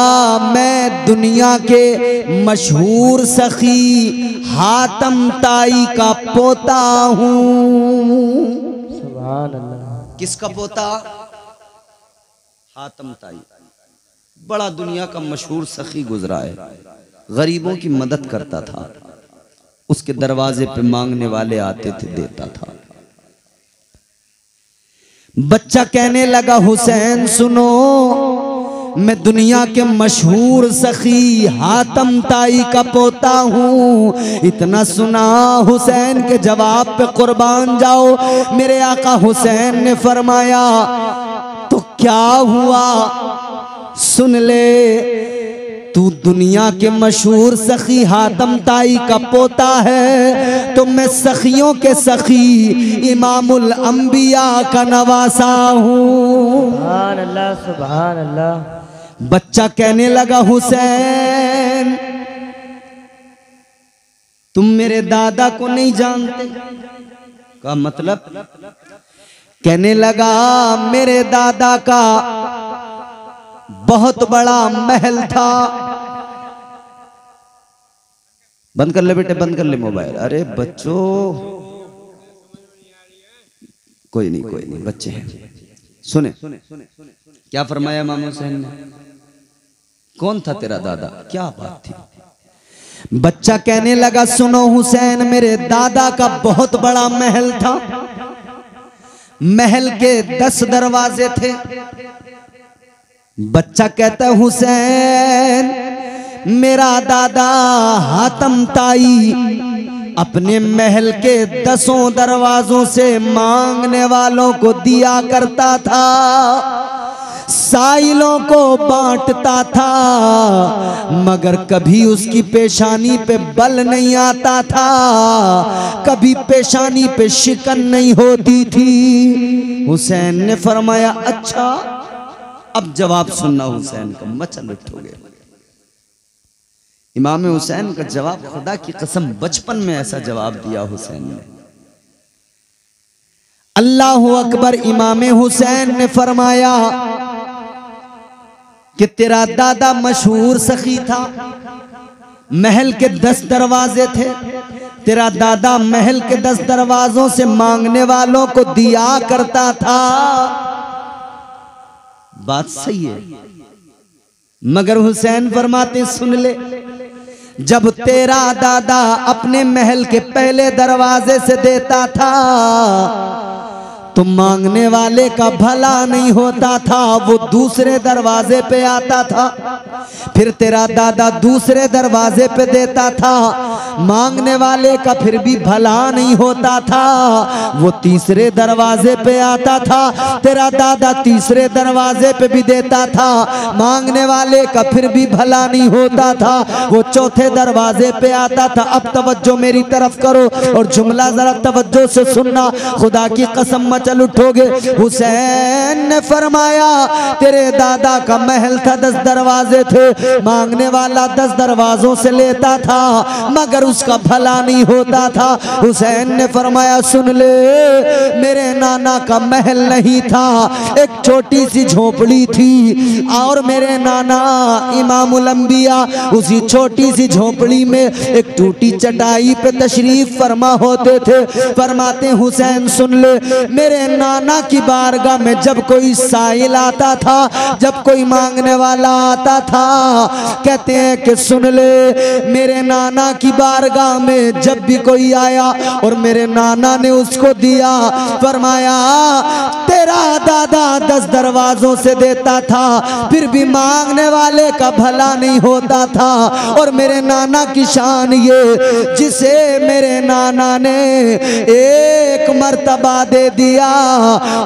S1: मैं दुनिया के मशहूर सखी हातम ताई का पोता हूँ।
S2: सुभान अल्लाह।
S1: किसका पोता? हातम ताई। बड़ा दुनिया का मशहूर सखी गुजरा है, गरीबों की मदद करता था, उसके दरवाजे पे मांगने वाले आते थे, देता था। बच्चा कहने लगा, हुसैन सुनो, मैं दुनिया के मशहूर सखी हातम ताई का पोता हूँ। इतना सुना, हुसैन के जवाब पे कुर्बान जाओ। मेरे आका हुसैन ने फरमाया, तो क्या हुआ? सुन ले, तू दुनिया के मशहूर सखी हातम ताई का पोता है, तो मैं सखियों के सखी इमामुल अंबिया का नवासा हूँ।
S2: सुभान अल्लाह, सुभान अल्लाह।
S1: बच्चा कहने लगा, हुसैन तुम मेरे दादा को नहीं जानते? का मतलब? कहने लगा, मेरे दादा का बहुत बड़ा महल था। बंद कर ले बेटे, बंद कर ले मोबाइल। अरे बच्चों, कोई नहीं कोई नहीं, बच्चे हैं। सुने क्या फरमाया इमाम हुसैन ने? कौन था तेरा दादा? क्या बात थी? बच्चा कहने लगा, सुनो हुसैन, मेरे दादा का बहुत बड़ा महल था। महल के 10 दरवाजे थे। बच्चा कहता, हुसैन मेरा दादा हातम ताई अपने महल के 10 दरवाजों से मांगने वालों को दिया करता था, साइलों को बांटता था, मगर कभी उसकी पेशानी पे बल नहीं आता था, कभी पेशानी पे शिकन नहीं होती थी। हुसैन ने फरमाया, अच्छा अब जवाब सुनना हुसैन का, मचल उठोगे। इमाम हुसैन का जवाब, खुदा की कसम बचपन में ऐसा जवाब दिया हुसैन ने। अल्लाहु अकबर। इमाम हुसैन ने फरमाया कि तेरा दादा मशहूर सखी था, महल के 10 दरवाजे थे, तेरा दादा महल के 10 दरवाजों से मांगने वालों को दिया करता था। बात सही है, मगर हुसैन फरमाते, सुन ले, जब तेरा दादा अपने महल के पहले दरवाजे से देता था तो मांगने वाले का भला नहीं होता था, वो दूसरे दरवाजे पे आता था। फिर तेरा दादा दूसरे दरवाजे पे देता था, मांगने वाले का फिर भी भला नहीं होता था, वो तीसरे दरवाजे पे आता था। तेरा दादा तीसरे दरवाजे पे भी देता था, मांगने वाले का फिर भी भला नहीं होता था, वो चौथे दरवाजे पे आता था। अब तवज्जो मेरी तरफ करो और जुमला जरा तवज्जो से सुनना, खुदा की कसम चल उठोगे। हुसैन ने फरमाया, तेरे दादा का महल था, 10 दरवाजे थे, मांगने वाला 10 दरवाजों से लेता था, मगर उसका भला नहीं होता था। हुसैन ने फरमाया, सुन ले, मेरे नाना का महल नहीं था, एक छोटी सी झोपड़ी थी, और मेरे नाना इमामुल अंबिया उसी छोटी सी झोपड़ी में एक टूटी चटाई पे तशरीफ फरमा होते थे। फरमाते, हुसैन सुन ले, मेरे मेरे नाना की बारगाह में जब कोई साइल आता था, जब कोई मांगने वाला आता था, कहते हैं कि सुन ले, मेरे नाना की बारगाह में जब भी कोई आया और मेरे नाना ने उसको दिया, फरमाया तेरा दादा 10 दरवाजों से देता था फिर भी मांगने वाले का भला नहीं होता था। और मेरे नाना की शान ये, जिसे मेरे नाना ने एक मर्तबा दे दिया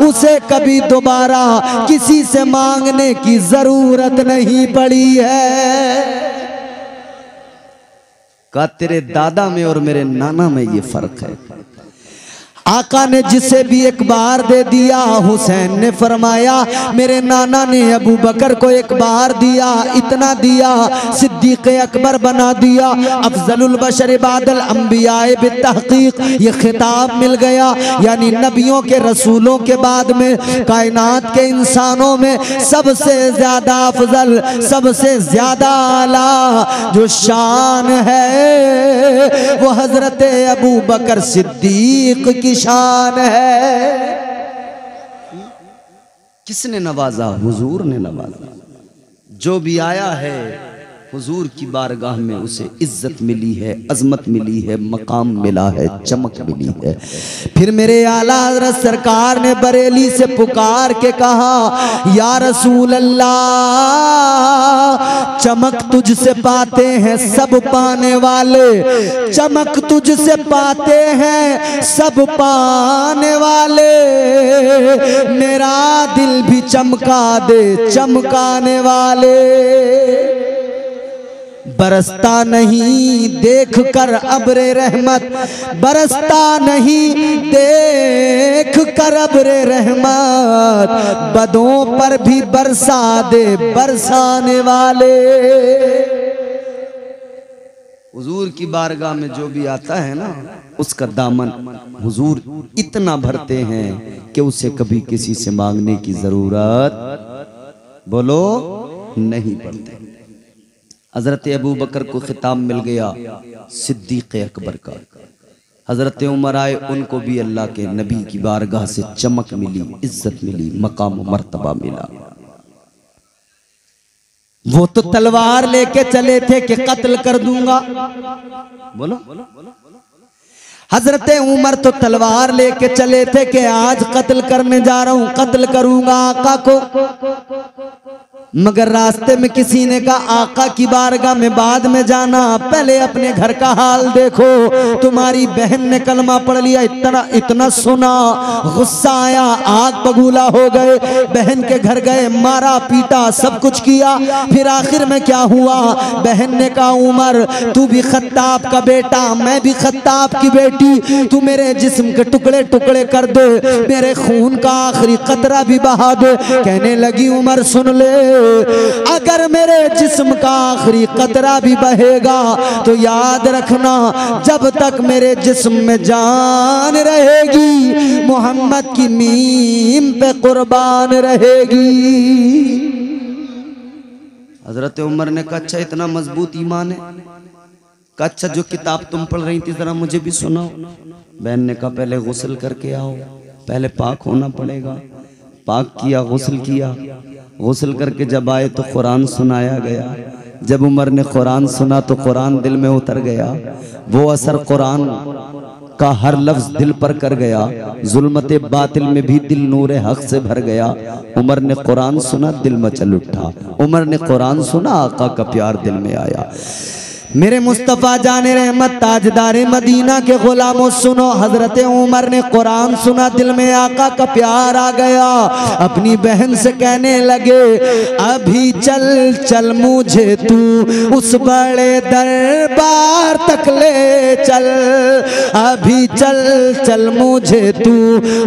S1: उसे कभी दोबारा किसी से मांगने की जरूरत नहीं पड़ी है। का तेरे दादा में और मेरे नाना में ये फर्क है। आका ने जिसे भी एक बार दे दिया, हुसैन ने फरमाया मेरे नाना ने अबू बकर को एक बार दिया, इतना दिया सिद्दीक अकबर बना दिया, अफजलुल बशर बादल अंबियाए बितहकीक ये खिताब मिल गया। यानी नबियों के रसूलों के बाद में कायनात के इंसानों में सबसे ज्यादा अफजल, सबसे ज्यादा आला जो शान है वो हजरत अबू बकर सिद्दीक की शान है। किसने नवाजा? हुजूर ने नवाजा। जो भी आया है हुजूर की बारगाह में उसे इज्जत मिली है, अजमत मिली है, मकाम मिला है, चमक मिली है। फिर मेरे आला हज़रत सरकार ने बरेली से पुकार के कहा या रसूल अल्लाह, चमक तुझसे पाते हैं सब पाने वाले, चमक तुझसे पाते हैं सब पाने वाले, मेरा दिल भी चमका दे चमकाने वाले। बरसता नहीं देख कर अब्रे रहमत, बरसता नहीं देख कर अब्रे रहमत, बदों पर भी बरसा दे बरसाने वाले। हुजूर की बारगाह में जो भी आता है ना उसका दामन हुजूर इतना भरते हैं कि उसे कभी किसी से मांगने की जरूरत बोलो नहीं पड़ती। हजरत अबू बकर को खिताब मिल गया सिद्दीक अकबर का। हजरत उमर आए, उनको भी अल्लाह के नबी की बारगाह से चमक मिली, इज्जत मिली, मकाम मर्तबा मिला। वो तो तलवार लेके चले थे कि कत्ल कर दूंगा, बोलो। हजरत उमर तो तलवार लेके चले थे कि आज कत्ल करने जा रहा हूं, कत्ल करूंगा आका को। मगर रास्ते में किसी ने कहा आका की बारगाह में बाद में जाना, पहले अपने घर का हाल देखो। तुम्हारी बहन ने कलमा पढ़ लिया, इतना सुना, गुस्सा आया, आग बबूला हो गए, बहन के घर गए, मारा पीटा सब कुछ किया। फिर आखिर में क्या हुआ? बहन ने कहा उमर तू भी खत्ताब का बेटा, मैं भी खत्ताब की बेटी, तू मेरे जिस्म के टुकड़े टुकड़े कर दे, मेरे खून का आखिरी कतरा भी बहा दे। कहने लगी उमर सुन ले, अगर मेरे जिस्म का आखिरी कतरा भी बहेगा तो याद रखना जब तक मेरे जिस्म में जान रहेगी मोहम्मद की मीम पे कुर्बान रहेगी। हजरत उमर ने कहा अच्छा इतना मजबूत ईमान है? कहा अच्छा जो किताब तुम पढ़ रही थी जरा मुझे भी सुनाओ। बहन ने कहा पहले गुस्ल करके आओ, पहले पाक होना पड़ेगा। पाक किया, गुस्ल किया, गुस्ल करके जब आए तो कुरान सुनाया गया। जब उमर ने कुरान सुना तो कुरान दिल में उतर गया, वो असर कुरान का हर लफ्ज दिल पर कर गया, जुल्मत बातिल में भी दिल नूर हक से भर गया। उमर ने कुरान सुना, दिल मचल उठा। उमर ने कुरान सुना, आका का प्यार दिल में आया। मेरे मुस्तफ़ा जाने रहमत ताजदारे मदीना के गुलामों सुनो, हजरत उमर ने कुरान सुना, दिल में आका का प्यार आ गया। अपनी बहन से कहने लगे अभी चल चल मुझे तू उस बड़े दरबार तक ले चल, अभी चल चल मुझे तू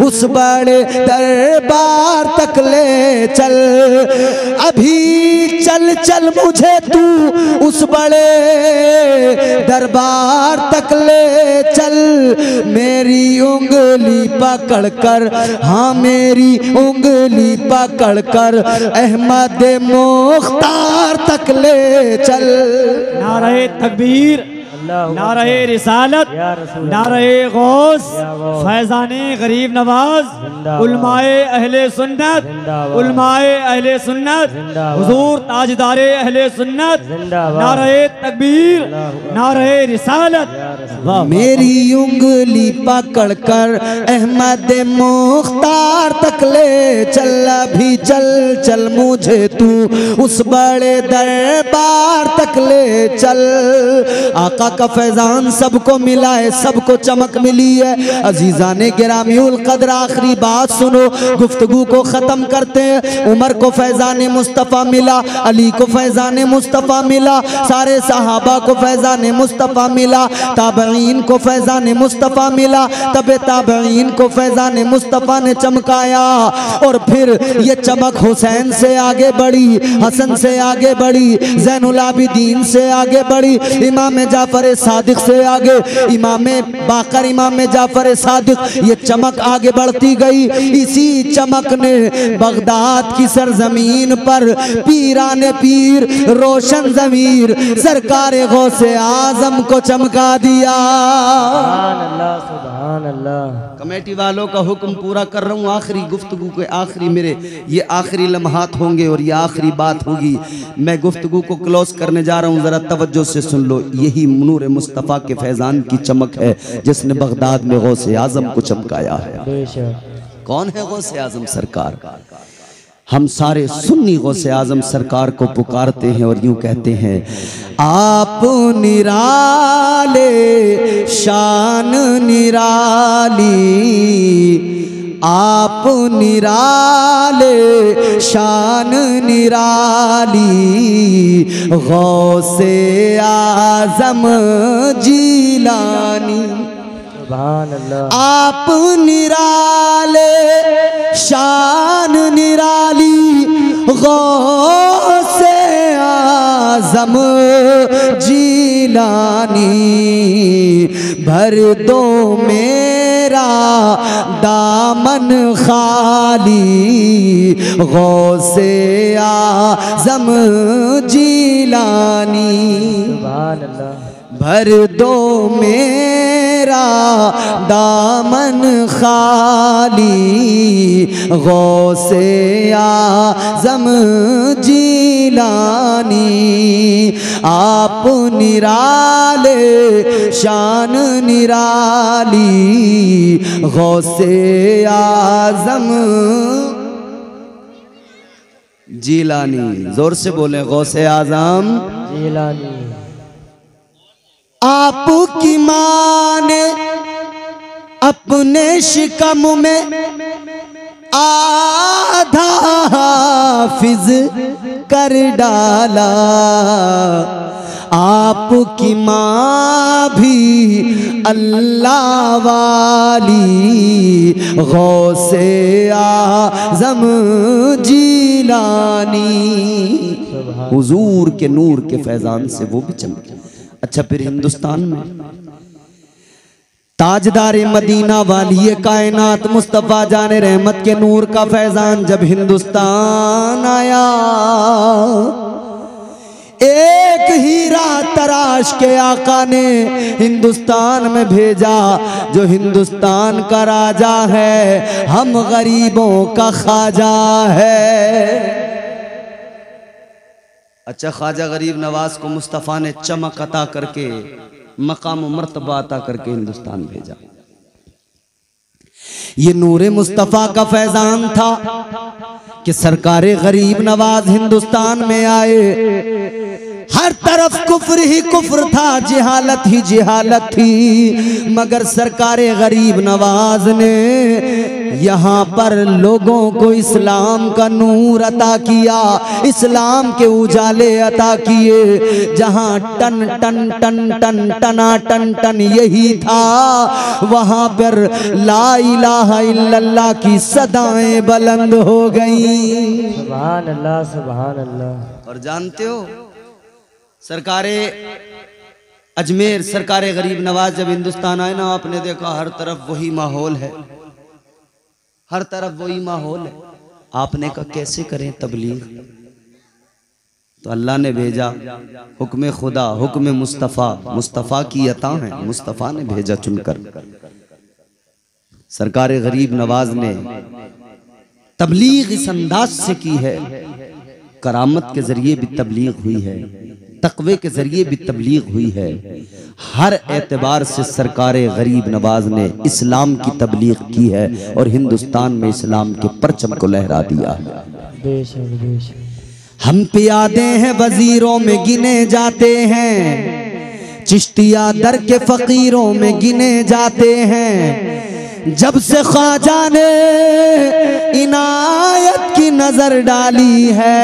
S1: उस बड़े दरबार तक ले चल, अभी चल चल मुझे तू उस बड़े दरबार तक ले चल, मेरी उंगली पकड़ कर, हाँ मेरी उंगली पकड़ कर अहमद मुख्तार तक ले चल।
S3: नारे तकबीर,
S4: नारे रिसालत, नारे गौस, फैजाने गरीब नवाज, उलमाए अहले सुन्नत, उलमाए अहले सुन्नत, हुजूर ताजदारे अहले सुन्नत, नारे तकबीर, नारे रिसालत।
S1: मेरी उंगली पकड़कर अहमद मुख्तार तक ले चल, अभी चल चल मुझे तू उस बड़े दरबार तक ले चल। आका का फैजान सबको मिला है, सबको चमक मिली है। अजीजाने गिरामीउल कद्र आखिरी बात सुनो, गुफ्तगू को खत्म करते हैं। उमर को फैजान मुस्तफ़ा मिला, अली को फैजान मुस्तफ़ा मिला, सारे सहाबा को फैजान मुस्तफ़ा मिला, ताबईन को फैजान मुस्तफ़ा मिला, तबे ताबईन को फैजान मुस्तफ़ा ने चमकाया। और फिर ये चमक हुसैन से आगे बढ़ी, हसन से आगे बढ़ी, ज़ैनुल आबिदीन से आगे बढ़ी, इमाम जाफर सादिक से आगे, इमाम बाकर इमाम जाफर सादिक, ये चमक आगे बढ़ती गई। इसी चमक ने बगदाद की सरजमीन पर पीराने पीर रोशन ज़मीर सरकार गौसे आजम को चमका दिया।
S2: सुभान अल्लाह।
S1: कमेटी वालों का हुक्म पूरा कर रहा हूँ। आखिरी गुफ्तगू के आखिरी मेरे ये आखिरी लम्हात होंगे और ये आखिरी बात होगी। मैं गुफ्तगू को क्लोज करने जा रहा हूँ, ज़रा तवज्जो से सुन लो। यही नूर मुस्तफ़ा के फैज़ान की चमक है जिसने बगदाद में गौसे आज़म को चमकाया है। कौन है गौसे आज़म सरकार? हम सारे सुन्नी गौसे आज़म सरकार को पुकारते हैं और यूं कहते हैं, आप निराले शान निराली, आप निराले शान निराली, गौसे आज़म जीलानी। आप निराले शान निराली, गौसे आज़म जीलानी, भर दो मेरा दामन खाली, गौसे आज़म जीलानी, भर दो मेरा दामन खाली, गौसे आज़म जीलानी। आप निराले शान निराली, गौसे आज़म जीलानी। जोर से बोले, गौसे आज़म
S2: जीलानी।
S1: आपकी माँ ने अपने शिकम में आधा हाफिज कर डाला, आपकी माँ भी अल्लाह वाली, गौसे आज़म जीलानी। हुजूर के नूर के फैज़ान से वो भी चमके। अच्छा, फिर हिंदुस्तान में ताजदारे मदीना वाली कायनात मुस्तफ़ा जाने रहमत के नूर का फैज़ान जब हिंदुस्तान आया, एक हीरा तराश के आका ने हिंदुस्तान में भेजा, जो हिंदुस्तान का राजा है, हम गरीबों का ख्वाजा है। अच्छा, ख्वाजा गरीब नवाज को मुस्तफ़ा ने चमक अता करके, मकाम मर्तबा अता करके हिंदुस्तान भेजा। ये नूरे मुस्तफ़ा का फैज़ान था कि सरकारे गरीब नवाज हिंदुस्तान में आए। हर तरफ कुफ्र ही कुफ्र था, जिहालत ही जिहालत थी, मगर सरकारे गरीब नवाज ने यहाँ पर लोगों को इस्लाम का नूर अता किया, इस्लाम के उजाले अता किए। जहाँ टन टन टन टन टना टन टन यही था, वहाँ पर ला इलाहा इल्लल्लाह की सदाएं बुलंद हो गईं।
S2: सुभान अल्लाह, सुभान अल्लाह।
S1: और जानते हो, सरकारे अजमेर, सरकारे गरीब नवाज जब हिंदुस्तान आए ना, आपने देखा हर तरफ वही माहौल है, हर तरफ वही माहौल है। आपने कहा कैसे करें तबलीग, तो अल्लाह ने भेजा, हुक्म खुदा, हुक्म मुस्तफ़ा, मुस्तफ़ा की अता है, मुस्तफ़ा ने भेजा चुनकर। सरकार गरीब नवाज ने तबलीग इस अंदाज से की है, करामत के जरिए भी तबलीग हुई है, तकवे के जरिए भी तबलीग हुई है। हर एतबार से सरकार गरीब नवाज ने इस्लाम की तबलीग की है और हिंदुस्तान में इस्लाम के परचम को लहरा दिया है।
S2: बेशक बेशक।
S1: हम पियादे हैं वजीरों में गिने जाते हैं, चिश्तिया दर के फकीरों में गिने जाते हैं। जब से ख्वाजा ने इनायत की नजर डाली है,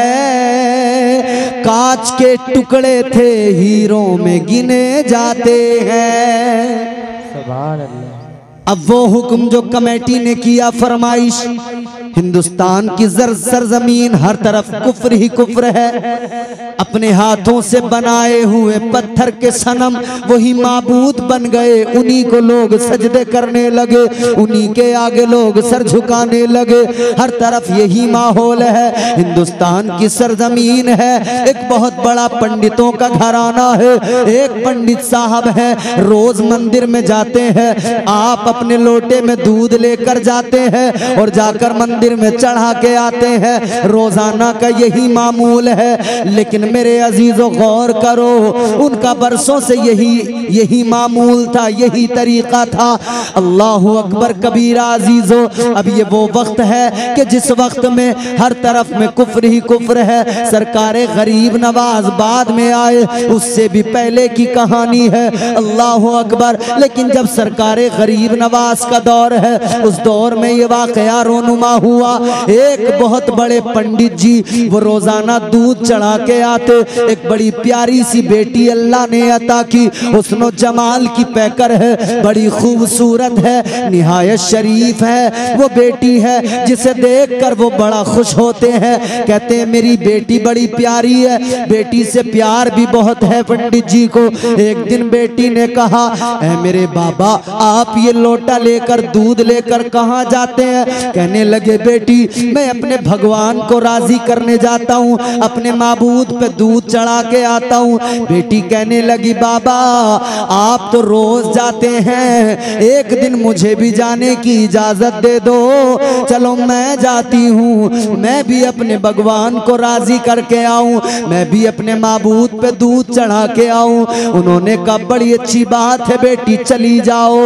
S1: कांच के टुकड़े थे हीरों में गिने जाते हैं।
S2: सुभान अल्लाह।
S1: अब वो हुक्म जो कमेटी ने किया, फरमाइश, हिंदुस्तान की सरजमीन हर तरफ कुफ्र ही कुफ्र है। अपने हाथों से बनाए हुए पत्थर के सनम वही माबूद बन गए, उन्हीं को लोग सजदे करने लगे, उन्हीं के आगे लोग सर झुकाने लगे। हर तरफ यही माहौल है। हिंदुस्तान की सरजमीन है, एक बहुत बड़ा पंडितों का घराना है। एक पंडित साहब है, रोज मंदिर में जाते हैं, आप अपने लोटे में दूध लेकर जाते हैं और जाकर मंदिर में चढ़ा के आते हैं। रोजाना का यही मामूल है। लेकिन मेरे अजीजों गौर करो, उनका बरसों से यही मामूल था, यही तरीका था। अल्लाह अकबर कबीरा अजीजों, अब ये वो वक्त है कि जिस वक्त में हर तरफ में कुफ्र ही कुफ्र है। सरकार गरीब नवाज बाद में आए, उससे भी पहले की कहानी है। अल्लाह अकबर। लेकिन जब सरकार गरीब नवाज का दौर है, उस दौर में ये वाकया रोनुमा हुआ। एक बहुत बड़े पंडित जी वो रोजाना दूध चढ़ा के आते। एक बड़ी प्यारी सी बेटी अल्लाह ने अता की, हुस्नो जमाल की पैकर है, बड़ी खूबसूरत है, निहायत शरीफ है। वो बेटी है जिसे देखकर वो बड़ा खुश होते हैं, कहते हैं मेरी बेटी बड़ी प्यारी है। बेटी से प्यार भी बहुत है पंडित जी को। एक दिन बेटी ने कहा, ऐ मेरे बाबा, आप ये लोटा लेकर दूध लेकर कहाँ जाते हैं? कहने लगे, बेटी मैं अपने भगवान को राजी करने जाता हूँ, अपने माबूद पे दूध चढ़ा के आता हूँ। बेटी कहने लगी, बाबा आप तो रोज जाते हैं, एक दिन मुझे भी जाने की इजाजत दे दो। चलो मैं जाती हूँ, मैं भी अपने भगवान को राजी करके आऊँ, मैं भी अपने माबूद पे दूध चढ़ा के आऊँ। उन्होंने कहा, बड़ी अच्छी बात है बेटी, चली जाओ।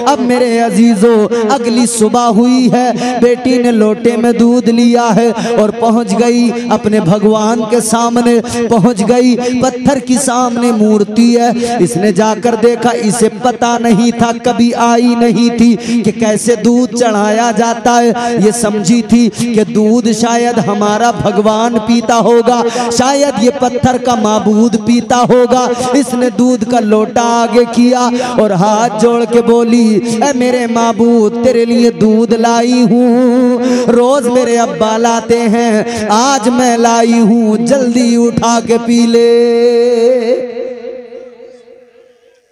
S1: अब मेरे अजीजों, अगली सुबह हुई है, बेटी ने लोटे में दूध लिया है और पहुंच गई अपने भगवान के सामने, पहुंच गई। पत्थर की सामने मूर्ति है। इसने जाकर देखा, इसे पता नहीं था, कभी आई नहीं थी कि कैसे दूध चढ़ाया जाता है। ये समझी थी कि दूध शायद हमारा भगवान पीता होगा, शायद ये पत्थर का माबूद पीता होगा। इसने दूध का लोटा आगे किया और हाथ जोड़ के बोली, ऐ मेरे माबूद, तेरे लिए दूध लाई हूँ, रोज मेरे अब्बा लाते हैं, आज मैं लाई हूँ, जल्दी उठा के पी ले।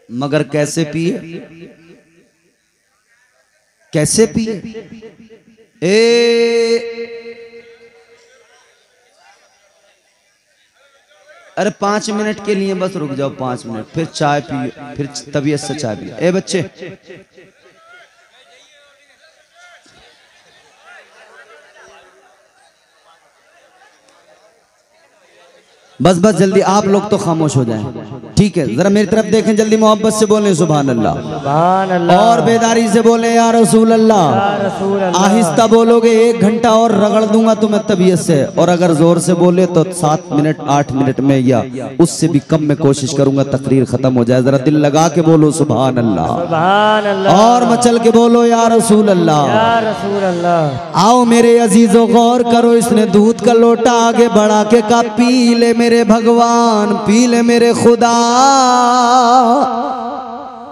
S1: मगर कैसे पिए, कैसे पिए? अरे 5 मिनट के लिए बस रुक जाओ, 5 मिनट, फिर चाय पियो, फिर तबीयत से चाय पियो। ए बच्चे, बस बस जल्दी, आप लोग तो खामोश हो जाएं, ठीक है? जरा मेरी तरफ देखें, जल्दी मोहब्बत से बोलें सुभान अल्लाह,
S2: सुभान अल्लाह,
S1: और बेदारी से बोलें या रसूल अल्लाह। आहिस्ता बोलोगे, 1 घंटा और रगड़ दूंगा तुम्हें तबीयत से, और अगर जोर से बोले तो 7 मिनट 8 मिनट में या उससे भी कम में कोशिश करूंगा तकरीर खत्म हो जाए। जरा दिल लगा के बोलो सुभान अल्लाह,
S2: सुभान अल्लाह,
S1: और मचल के बोलो या रसूल अल्लाह,
S2: या रसूल अल्लाह।
S1: आओ मेरे अजीजों गौर करो, इसने दूध का लोटा आगे बढ़ा के कहा, पी ले मेरे भगवान, पी ले मेरे खुदा।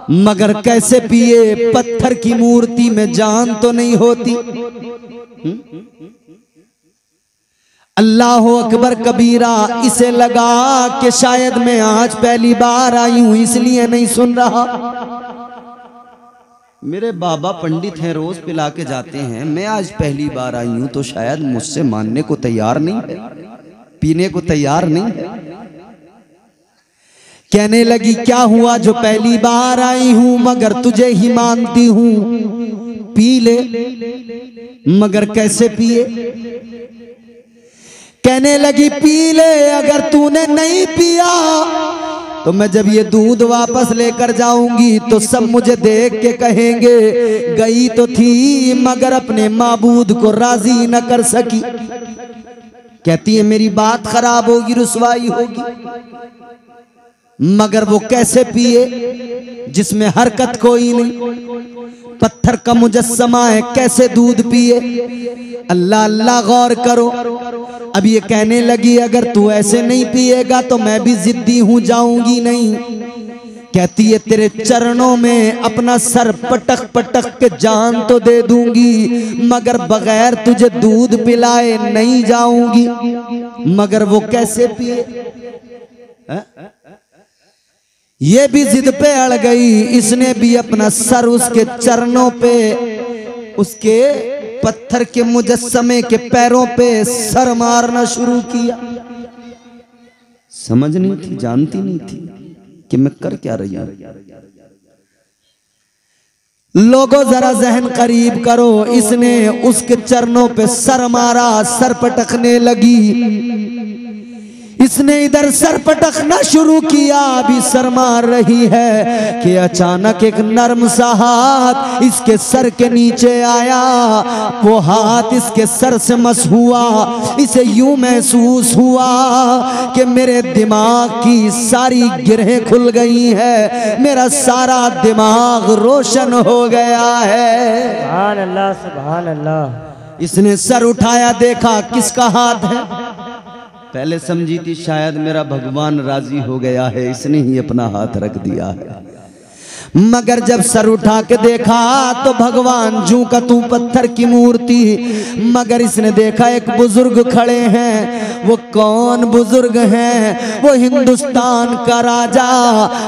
S1: मगर कैसे पिए? पत्थर की मूर्ति में जान तो नहीं होती। अल्लाह अकबर कबीरा। इसे लगा कि शायद मैं आज पहली बार आई हूं इसलिए नहीं सुन रहा। मेरे बाबा पंडित हैं, रोज पिला के जाते हैं, मैं आज पहली बार आई हूं तो शायद मुझसे मानने को तैयार नहीं है, पीने को तैयार नहीं है। कहने लगी क्या हुआ जो पहली बार आई हूं मगर तुझे ही मानती हूं, पी ले। मगर कैसे पिए? कहने लगी पी ले, अगर तूने नहीं पिया तो मैं जब ये दूध वापस लेकर जाऊंगी तो सब मुझे देख के कहेंगे गई तो थी मगर अपने माबूद को राजी न कर सकी। कहती है मेरी बात खराब होगी, रुसवाई होगी। मगर वो कैसे पिए जिसमें हरकत कोई नहीं, पत्थर का मुजस्समा है, कैसे दूध पिए? अल्लाह अल्लाह गौर करो। अब ये कहने लगी अगर तू ऐसे नहीं पिएगा तो मैं भी जिद्दी हूं, जाऊंगी नहीं। कहती है तेरे चरणों में अपना सर पटक पटक के जान तो दे दूंगी मगर बगैर तुझे दूध पिलाए नहीं जाऊंगी। मगर वो कैसे पिए? ये भी जिद पे अड़ गई, इसने भी अपना सर उसके चरणों पे, उसके पत्थर के मुजस्समे के पैरों पे सर मारना शुरू किया। समझ नहीं थी, जानती नहीं थी कि मैं कर क्या रही हूं। लोगों जरा जहन करीब करो, इसने उसके चरणों पे सर मारा, सर पटकने लगी। इसने इधर सर पटकना शुरू किया, अभी सर मार रही है कि अचानक एक नर्म सा हाथ इसके सर के नीचे आया। वो हाथ इसके सर से मस हुआ। इसे यूं महसूस हुआ कि मेरे दिमाग की सारी गिरहें खुल गई है, मेरा सारा दिमाग रोशन हो गया है।
S2: सुभान अल्लाह, सुभान अल्लाह।
S1: इसने सर उठाया, देखा किसका हाथ है। पहले समझी थी शायद मेरा भगवान राजी हो गया है, इसने ही अपना हाथ रख दिया है। मगर जब सर उठा के देखा तो भगवान जू का तू पत्थर की मूर्ति। मगर इसने देखा एक बुजुर्ग खड़े हैं। वो कौन बुजुर्ग हैं? वो हिंदुस्तान का राजा,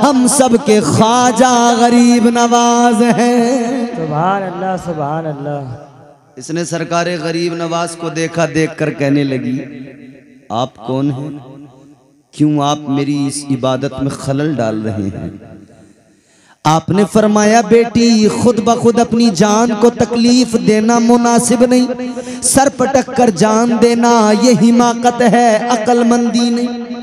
S1: हम सब के ख्वाजा गरीब नवाज हैं।
S2: सुभान अल्लाह, सुभान अल्लाह।
S1: इसने सरकारे गरीब नवाज को देखा, देखकर कहने लगी आप कौन हैं? क्यों आप मेरी इस इबादत में खलल डाल रहे हैं? आपने फरमाया बेटी खुद ब खुद अपनी जान को तकलीफ देना मुनासिब नहीं, सर पटक कर जान देना ये हिमाकत है, अक्लमंदी नहीं।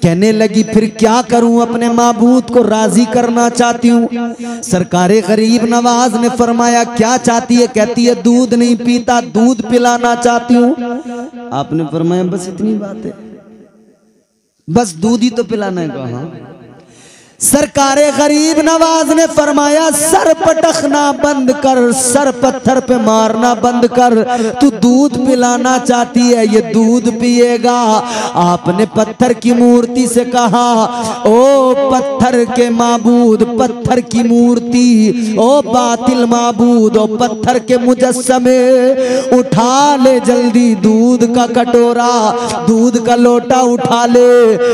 S1: कहने लगी फिर क्या करूं, अपने माबूद को राजी करना चाहती हूँ। सरकारे गरीब नवाज ने फरमाया क्या चाहती है? कहती है दूध नहीं पीता, दूध पिलाना चाहती हूँ। आपने फरमाया बस इतनी बात है, बस दूध ही तो पिलाना है। कहा सरकारे गरीब नवाज ने फरमाया सर पटकना बंद कर, सर पत्थर पे मारना बंद कर। तू दूध पिलाना चाहती है, ये दूध पिएगा। आपने पत्थर की मूर्ति से कहा ओ पत्थर के माबूद, पत्थर की मूर्ति, ओ बातिल माबूद, ओ पत्थर के मुजस्समे, उठा ले जल्दी दूध का कटोरा, दूध का लोटा उठा ले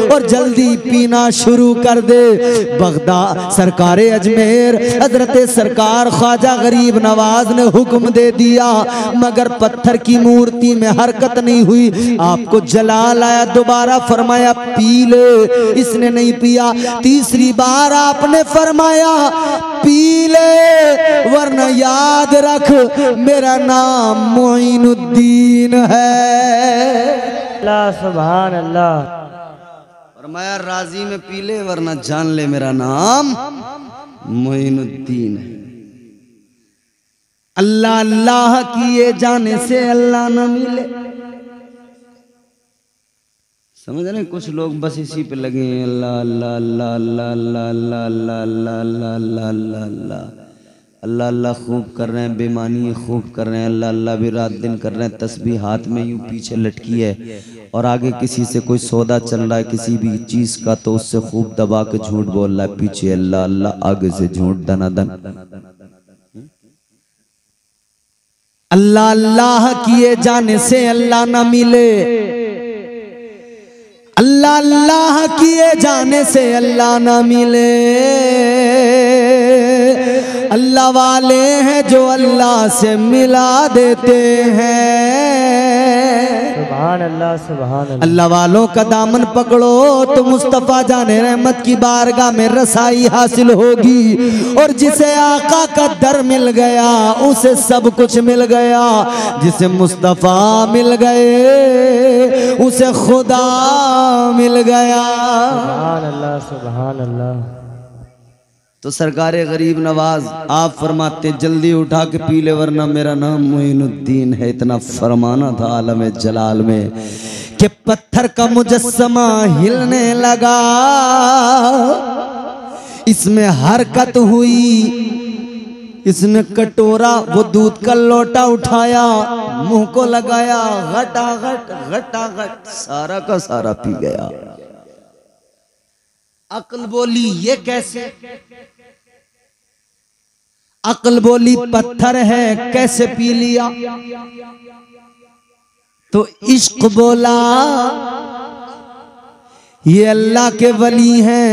S1: और जल्दी पीना शुरू कर दे। बगदाद सरकारे अजमेर हजरत सरकार ख्वाजा गरीब नवाज ने हुक्म दे दिया, मगर पत्थर की मूर्ति में हरकत नहीं हुई। आपको जलाल आया, दोबारा फरमाया पी ले, इसने नहीं पिया। तीसरी बार आपने फरमाया पी ले वरना याद रख मेरा नाम मोइनुद्दीन है।
S2: अल्लाह, सुभान अल्लाह।
S1: फरमाया राजी में पी ले वरना जान ले मेरा नाम मोइनुद्दीन है। अल्लाह अल्लाह किए जाने से अल्लाह न मिले। समझ रहे? कुछ लोग बस इसी पे लगे हैं, अल्लाह अल्लाह अल्लाह अल्लाह अल्लाह अल्लाह अल्लाह अल्लाह अल्लाह अल्लाह अल्लाह अल्लाह अल्लाह खूब कर रहे हैं, बेमानी खूब कर रहे हैं, अल्लाह अल्लाह भी रात दिन कर रहे हैं। तस्बीह हाथ में यूं पीछे लटकी है और आगे किसी से कोई सौदा चल रहा है किसी भी चीज का, तो उससे खूब दबा के झूठ बोल रहा है, पीछे अल्लाह अल्लाह, आगे से झूठ दनादन। अल्लाह अल्लाह किए जाने से अल्लाह ना मिले, अल्लाह अल्लाह किए जाने से अल्लाह ना मिले। अल्लाह वाले हैं जो अल्लाह से मिला देते हैं।
S2: सुभान सुभान अल्लाह सुभान अल्लाह।
S1: अल्लाह वालों का दामन पकड़ो तो मुस्तफ़ा जाने रहमत की बारगाह में रसाई हासिल होगी। और जिसे आका का दर मिल गया उसे सब कुछ मिल गया। जिसे मुस्तफ़ा मिल गए उसे खुदा मिल गया।
S2: सुभान अल्लाह सुभान अल्लाह।
S1: तो सरकारे गरीब नवाज आप फरमाते जल्दी उठा के पी ले वरना मेरा नाम मोइनुद्दीन है। इतना फरमाना था आलम जलाल में कि पत्थर का मुजस्समा हिलने लगा। इसमें हरकत हुई। इसने कटोरा वो दूध का लोटा उठाया, मुंह को लगाया, घटाघट सारा का सारा पी गया। अक्ल बोली ये कैसे? अक्ल बोली पत्थर है कैसे पी लिया? तो इश्क बोला ये अल्लाह के वली हैं।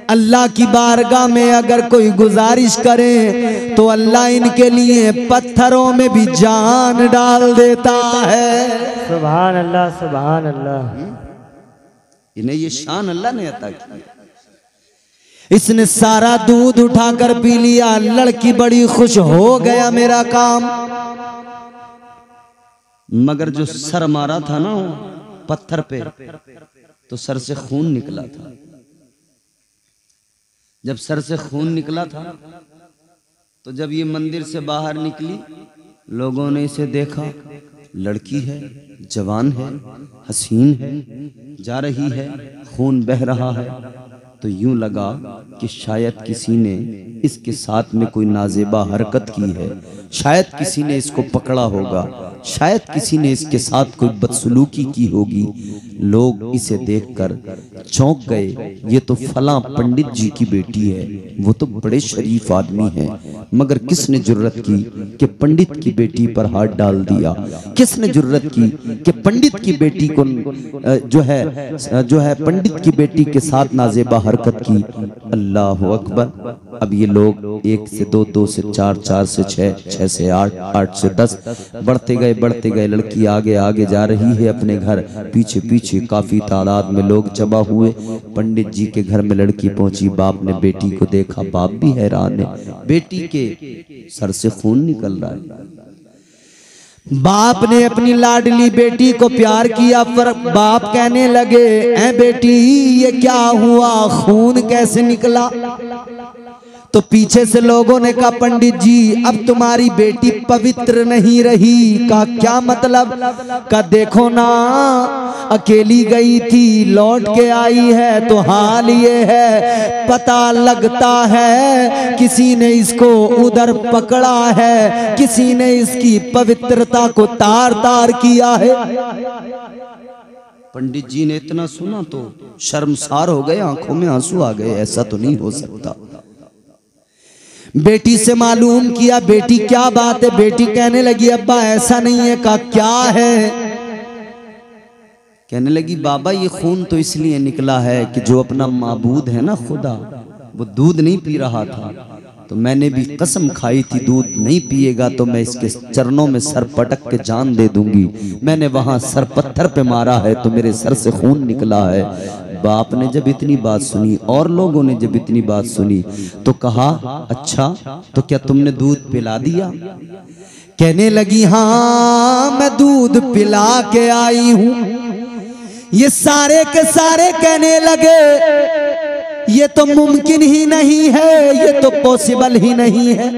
S1: अल्लाह की बारगाह में अगर कोई गुजारिश करे तो अल्लाह इनके लिए पत्थरों में भी जान डाल देता है।
S2: सुभान अल्लाह सुभान अल्लाह।
S1: इन्हें ये शान अल्लाह ने अता की। इसने सारा दूध उठाकर पी लिया। लड़की बड़ी खुश हो गया मेरा काम। मगर जो सर मारा था ना पत्थर पे तो सर से खून निकला था। जब सर से खून निकला था तो जब ये मंदिर से बाहर निकली लोगों ने इसे देखा। लड़की है, जवान है, हसीन है, जा रही है, खून बह रहा है। तो यूं लगा कि शायद किसी ने इसके साथ में कोई नाजेबा हरकत की है, शायद किसी ने इसको पकड़ा होगा, शायद किसी ने इसके साथ कोई बदसलूकी की होगी। लोग इसे देखकर चौंक गए। ये तो फला पंडित जी की बेटी है, वो तो बड़े शरीफ आदमी हैं। मगर किसने जुर्रत की कि पंडित की बेटी पर हाथ डाल दिया? किसने जुर्रत की कि पंडित की बेटी को जो है पंडित की बेटी के साथ नाजेबा हरकत की? अल्लाह अकबर। अब ये लोग 1 से 2, 2 से 4, 4 से 6, 6 से 8, 8 से 10 बढ़ते गए। लड़की आगे आगे जा रही है अपने घर। पीछे पीछे काफी तादाद में लोग जमा हुए। पंडित जी के घर में लड़की पहुंची। बाप ने बेटी को देखा। बाप भी हैरान है, बेटी के सर से खून निकल रहा है। बाप ने अपनी लाडली बेटी को प्यार किया। पर बाप कहने लगे ऐ बेटी ये क्या हुआ, खून कैसे निकला? तो पीछे से लोगों ने कहा पंडित जी अब तुम्हारी बेटी पवित्र नहीं रही। का क्या मतलब? का देखो ना अकेली गई थी, लौट के आई है तो हाल ये है। पता लगता है किसी ने इसको उधर पकड़ा है, किसी ने इसकी पवित्रता को तार तार किया है। पंडित जी ने इतना सुना तो शर्मसार हो गए, आंखों में आंसू आ गए। ऐसा तो नहीं हो सकता। बेटी से मालूम किया बेटी क्या बात है? बेटी कहने लगी अब्बा ऐसा नहीं है। का क्या है? कहने लगी बाबा ये खून तो इसलिए निकला है कि जो अपना माबूद है ना खुदा, वो दूध नहीं पी रहा था। तो मैंने भी कसम खाई थी दूध नहीं पिएगा तो मैं इसके चरणों में सर पटक के जान दे दूंगी। मैंने वहां सर पत्थर पे मारा है तो मेरे सर से खून निकला है। बाप ने जब इतनी बात सुनी और लोगों ने जब इतनी बात सुनी तो कहा अच्छा तो क्या तुमने दूध पिला दिया? कहने लगी हाँ मैं दूध पिला के आई हूं। ये सारे के सारे कहने लगे ये तो मुमकिन ही नहीं है, ये तो पॉसिबल ही नहीं है।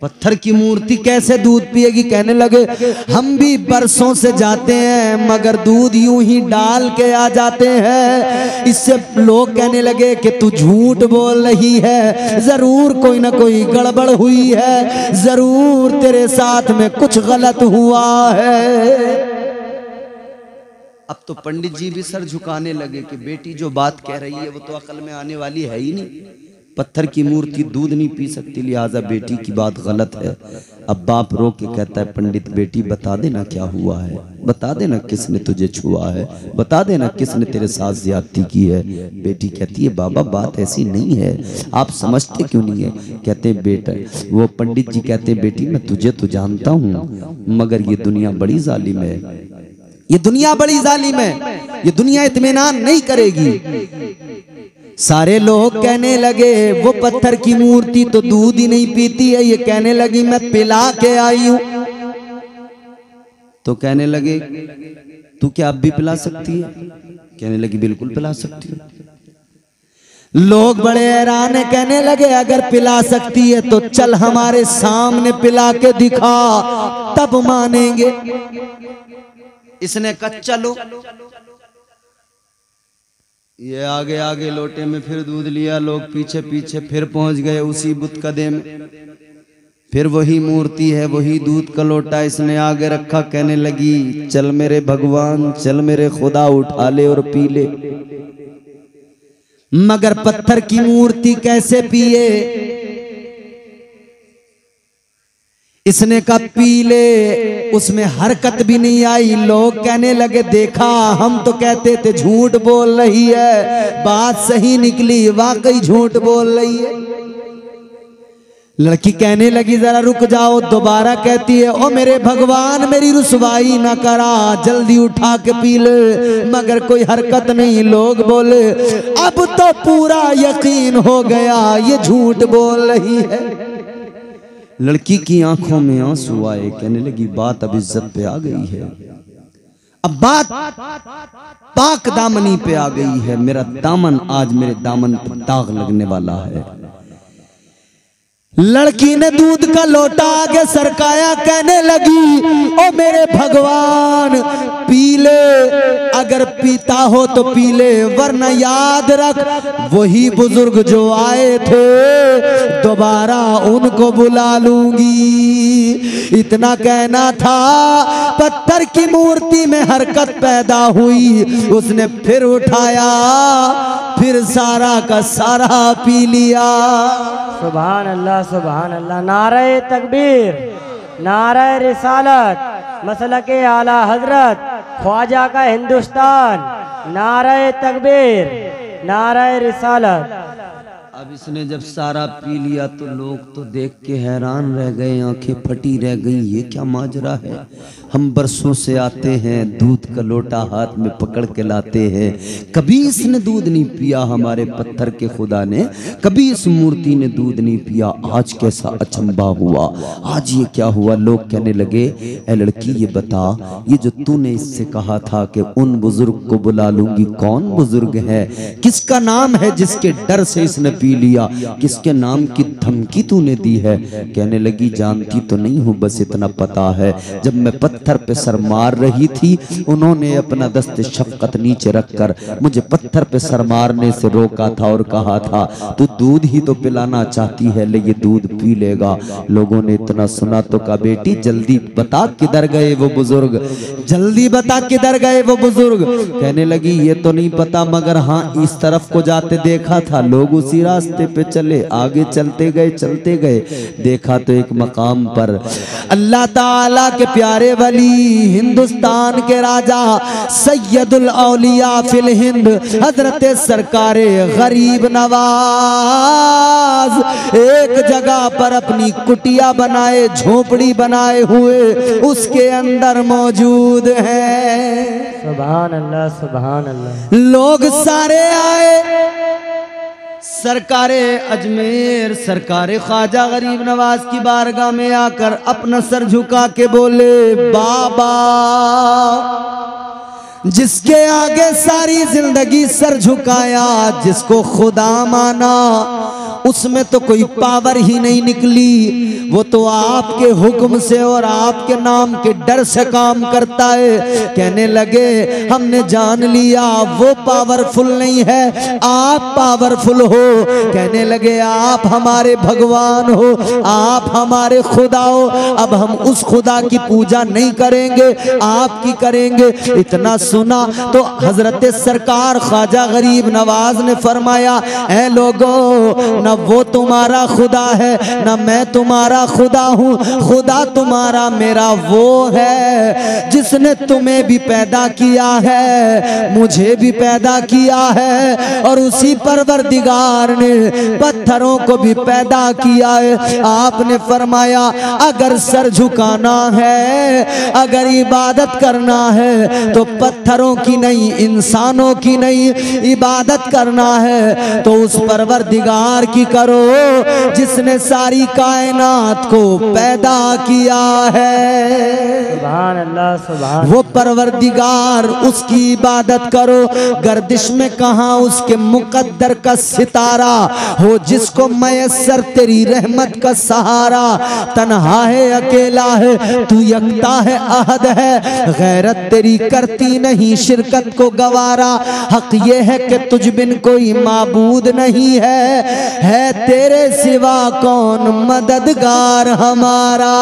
S1: पत्थर की मूर्ति कैसे दूध पिएगी? कहने लगे हम भी बरसों से जाते हैं मगर दूध यूं ही डाल के आ जाते हैं। इससे लोग कहने लगे कि तू झूठ बोल रही है, जरूर कोई ना कोई गड़बड़ हुई है, जरूर तेरे साथ में कुछ गलत हुआ है। अब तो पंडित जी भी सर झुकाने लगे कि बेटी जो बात कह रही है वो तो अकल में आने वाली है ही नहीं। पत्थर की मूर्ति दूध नहीं पी सकती, लिहाजा बेटी की बात गलत है। अब बाप रो के कहता है पंडित बेटी बता देना क्या हुआ है, बता देना किसने तुझे छुआ है, बता देना किसने तेरे साथ ज्यादती की है। बेटी कहती है बाबा बात ऐसी नहीं है, आप समझते क्यों नहीं है। कहते बेटा, वो पंडित जी कहते बेटी मैं तुझे तो जानता हूँ मगर ये दुनिया बड़ी जालिम है, ये दुनिया बड़ी जालिम है, ये दुनिया इत्मीनान नहीं करेगी। सारे लोग कहने लगे वो पत्थर की मूर्ति तो दूध ही नहीं पीती है, ये कहने लगी मैं पिला के आई हूं। तो कहने लगे तू क्या अब भी पिला सकती है, कहने लगी बिल्कुल पिला सकती हूं। लोग बड़े हैरान है, कहने लगे अगर पिला सकती है तो चल हमारे सामने पिला के दिखा तब मानेंगे। इसने कहा चलो। ये आगे आगे लोटे में फिर दूध लिया, लोग पीछे पीछे फिर पहुंच गए उसी बुत कदे में। फिर वही मूर्ति है, वही दूध का लोटा इसने आगे रखा, कहने लगी चल मेरे भगवान, चल मेरे खुदा, उठा ले और पी ले। मगर पत्थर की मूर्ति कैसे पिए। इसने कहा पी ले, उसमें हरकत भी नहीं आई। लोग कहने लगे देखा हम तो कहते थे झूठ बोल रही है, बात सही निकली, वाकई झूठ बोल रही है। लड़की कहने लगी जरा रुक जाओ, दोबारा कहती है ओ मेरे भगवान मेरी रुसवाई ना करा, जल्दी उठा के पी ले। मगर कोई हरकत नहीं। लोग बोले अब तो पूरा यकीन हो गया ये झूठ बोल रही है। लड़की की आंखों में आंसू आए, कहने लगी बात अब इज्जत पे आ गई है, अब बात पाक दामनी पे आ गई है, मेरा दामन आज मेरे दामन पर दाग लगने वाला है। लड़की ने दूध का लोटा आगे सरकाया, कहने लगी ओ मेरे भगवान पी ले, अगर पीता हो तो पी ले, वरना याद रख वही बुजुर्ग जो आए थे दोबारा उनको बुला लूंगी। इतना कहना था, पत्थर की मूर्ति में हरकत पैदा हुई, उसने फिर उठाया, फिर सारा का सारा पी लिया।
S2: सुभान अल्लाह सुभान अल्लाह। नारे तकबीर, नारे रिसालत, मसलके आला हजरत, ख्वाजा का हिंदुस्तान, नारे तकबीर, नारे रिसालत।
S1: अब इसने जब सारा पी लिया तो लोग तो देख के हैरान रह गए, आंखें फटी रह गई, ये क्या माजरा है। हम बरसों से आते हैं, दूध का लोटा हाथ में पकड़ के लाते हैं, कभी इसने दूध नहीं पिया, हमारे पत्थर के खुदा ने कभी इस मूर्ति ने दूध नहीं पिया, आज कैसा अचंबा हुआ, आज ये क्या हुआ। लोग कहने लगे ए लड़की ये बता, ये जो तूने इससे कहा था कि उन बुजुर्ग को बुला लूंगी, कौन बुजुर्ग है, किसका नाम है जिसके डर से इसने पी लिया, किसके नाम की धमकी तूने दी है। कहने लगी जानती तो नहीं हूं, बस इतना पता है जब मैं पत्थर पे सर मार रही थी उन्होंने अपना दस्ते शफकत नीचे रखकर मुझे पत्थर पे सर मारने से रोका था और कहा था तू दूध ही तो पिलाना चाहती है ले ये दूध पी लेगा। लोगों ने इतना सुना तो कहा बेटी जल्दी बता किधर गए वो बुजुर्ग, जल्दी बता किधर गए वो बुजुर्ग। कहने लगी ये तो नहीं पता, मगर हाँ इस तरफ को जाते देखा था, लोग उसी रास्ते पे चले, आगे चलते गए, देखा तो एक मकाम पर अल्लाह ताला के प्यारे वली, हिंदुस्तान के राजा, सैयदुल औलिया फिल हिंद, हजरत सरकारे गरीब नवाज एक जगह पर अपनी कुटिया बनाए, झोपड़ी बनाए हुए उसके अंदर मौजूद है।
S2: सुभान अल्लाह सुभान अल्लाह।
S1: लोग सारे आए, सरकारे अजमेर, सरकारे ख्वाजा गरीब नवाज की बारगाह में आकर अपना सर झुका के बोले बाबा। जिसके आगे सारी जिंदगी सर झुकाया, जिसको खुदा माना, उसमें तो कोई पावर ही नहीं निकली, वो तो आपके हुक्म से और आपके नाम के डर से काम करता है। कहने लगे हमने जान लिया वो पावरफुल नहीं है, आप पावरफुल हो। कहने लगे आप हमारे भगवान हो, आप हमारे खुदा हो, अब हम उस खुदा की पूजा नहीं करेंगे, आपकी करेंगे। इतना सुना तो हजरत सरकार ख्वाजा गरीब नवाज ने फरमाया ऐ लोगों न वो तुम्हारा खुदा है न मैं तुम्हारा खुदा हूँ। खुदा तुम्हारा मेरा वो है जिसने तुम्हें भी पैदा किया है, मुझे भी पैदा किया है, और उसी परवरदिगार ने पत्थरों को भी पैदा किया है। आपने फरमाया अगर सर झुकाना है, अगर इबादत करना है तो पत्थरों की नहीं, इंसानों की नहीं, इबादत करना है तो उस परवरदिगार की करो जिसने सारी कायनात को पैदा किया है।
S2: सुभान अल्लाह सुभान।
S1: वो परवरदिगार, उसकी इबादत करो। गर्दिश में कहाँ उसके मुकद्दर का सितारा हो जिसको मयस्सर तेरी रहमत का सहारा। तन्हा है, अकेला है, तू यकता है, अहद है, गैरत तेरी करती नहीं शिरकत को गवारा। हक ये है कि तुझ बिन कोई माबूद नहीं है तेरे सिवा कौन मददगार हमारा।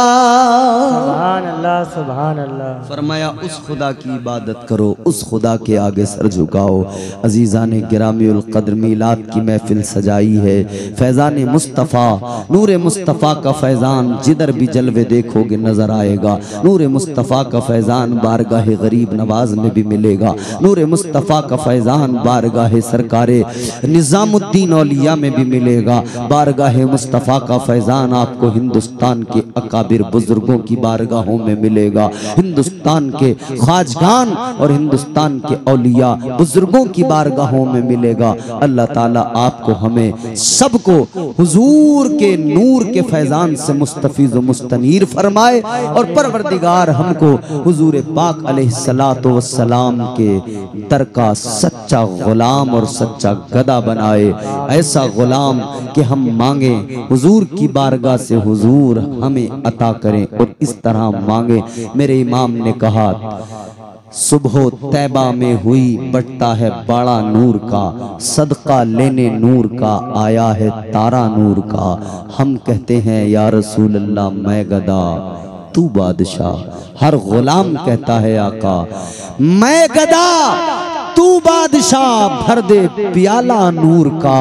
S2: सुभान अल्लाह सुभान अल्लाह।
S1: फरमाया उस खुदा की इबादत करो, उस खुदा के आगे सर झुकाओ। अजीज़ान गिरामी उल कद्र मीलाद की महफिल सजाई है। फैज़ान मुस्तफ़ा, नूर मुस्तफ़ा का फैज़ान जिधर भी जलवे देखोगे नजर आएगा। नूर मुस्तफ़ा का फैज़ान बारगाह गरीब नवाज में भी मिलेगा। नूर मुस्तफ़ा का फैज़ान बारगाह सरकारे निज़ामुद्दीन औलिया में भी मिलेगा। बारगाह मुस्तफ़ा का फैज़ान आपको हिंदुस्तान के अकाबिर बुजुर्गों की बारगाहों में मिलेगा। हिंदुस्तान के ख्वाजगान और हिंदुस्तान के औलिया बुजुर्गों की बारगाहों में मिलेगा। अल्लाह ताला आपको, हमें सबको हुजूर के नूर के फैज़ान से मुस्तफ़ीज़ व मुस्तनीर फरमाए और परवरदिगार हमको हुजूर पाक अलैहिस्सलातु वस्सलाम के दर का सच्चा गुलाम और सच्चा गदा बनाए। ऐसा गुलाम कि हम मांगे हुजूर की बारगाह से हुजूर हमें अता करें और इस तरह मांगे। मेरे इमाम ने कहा सुबह तैबा में हुई बटता है बड़ा नूर का, सदका लेने नूर का आया है तारा नूर का। हम कहते हैं या रसूल अल्लाह मैं गदा तू बादशाह। हर गुलाम कहता है आका मैं गदा तू बादशाह। भर दे प्याला नूर का,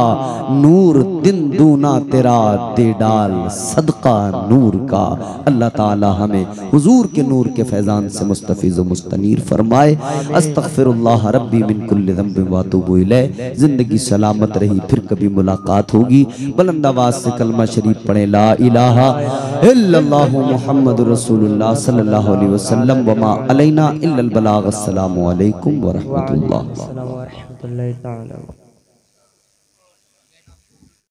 S1: नूर दिन दूना तेरा दे डाल सदका नूर का। अल्लाह ताला हमें हुजूर के नूर के फैज़ान से मुस्तफ़ीज़ व मुस्तनीर फरमाए। अस्तग़फिरुल्लाह रब्बी मिन कुल्लि ज़ंबिन व अतूबु इलैह। जिंदगी सलामत रही, फिर कभी मुलाकात होगी। बुलंद आवाज़ से कलमा शरीफ पढ़े ला इलाहा इल्लल्लाहु मुहम्मदुर रसूलुल्लाह सल्लल्लाहु अलैहि वसल्लम व मा अलैना इल्लल बलाग। अस्सलामु अलैकुम व रहमतुल्लाह।
S2: अस्सलाम वालेकुम।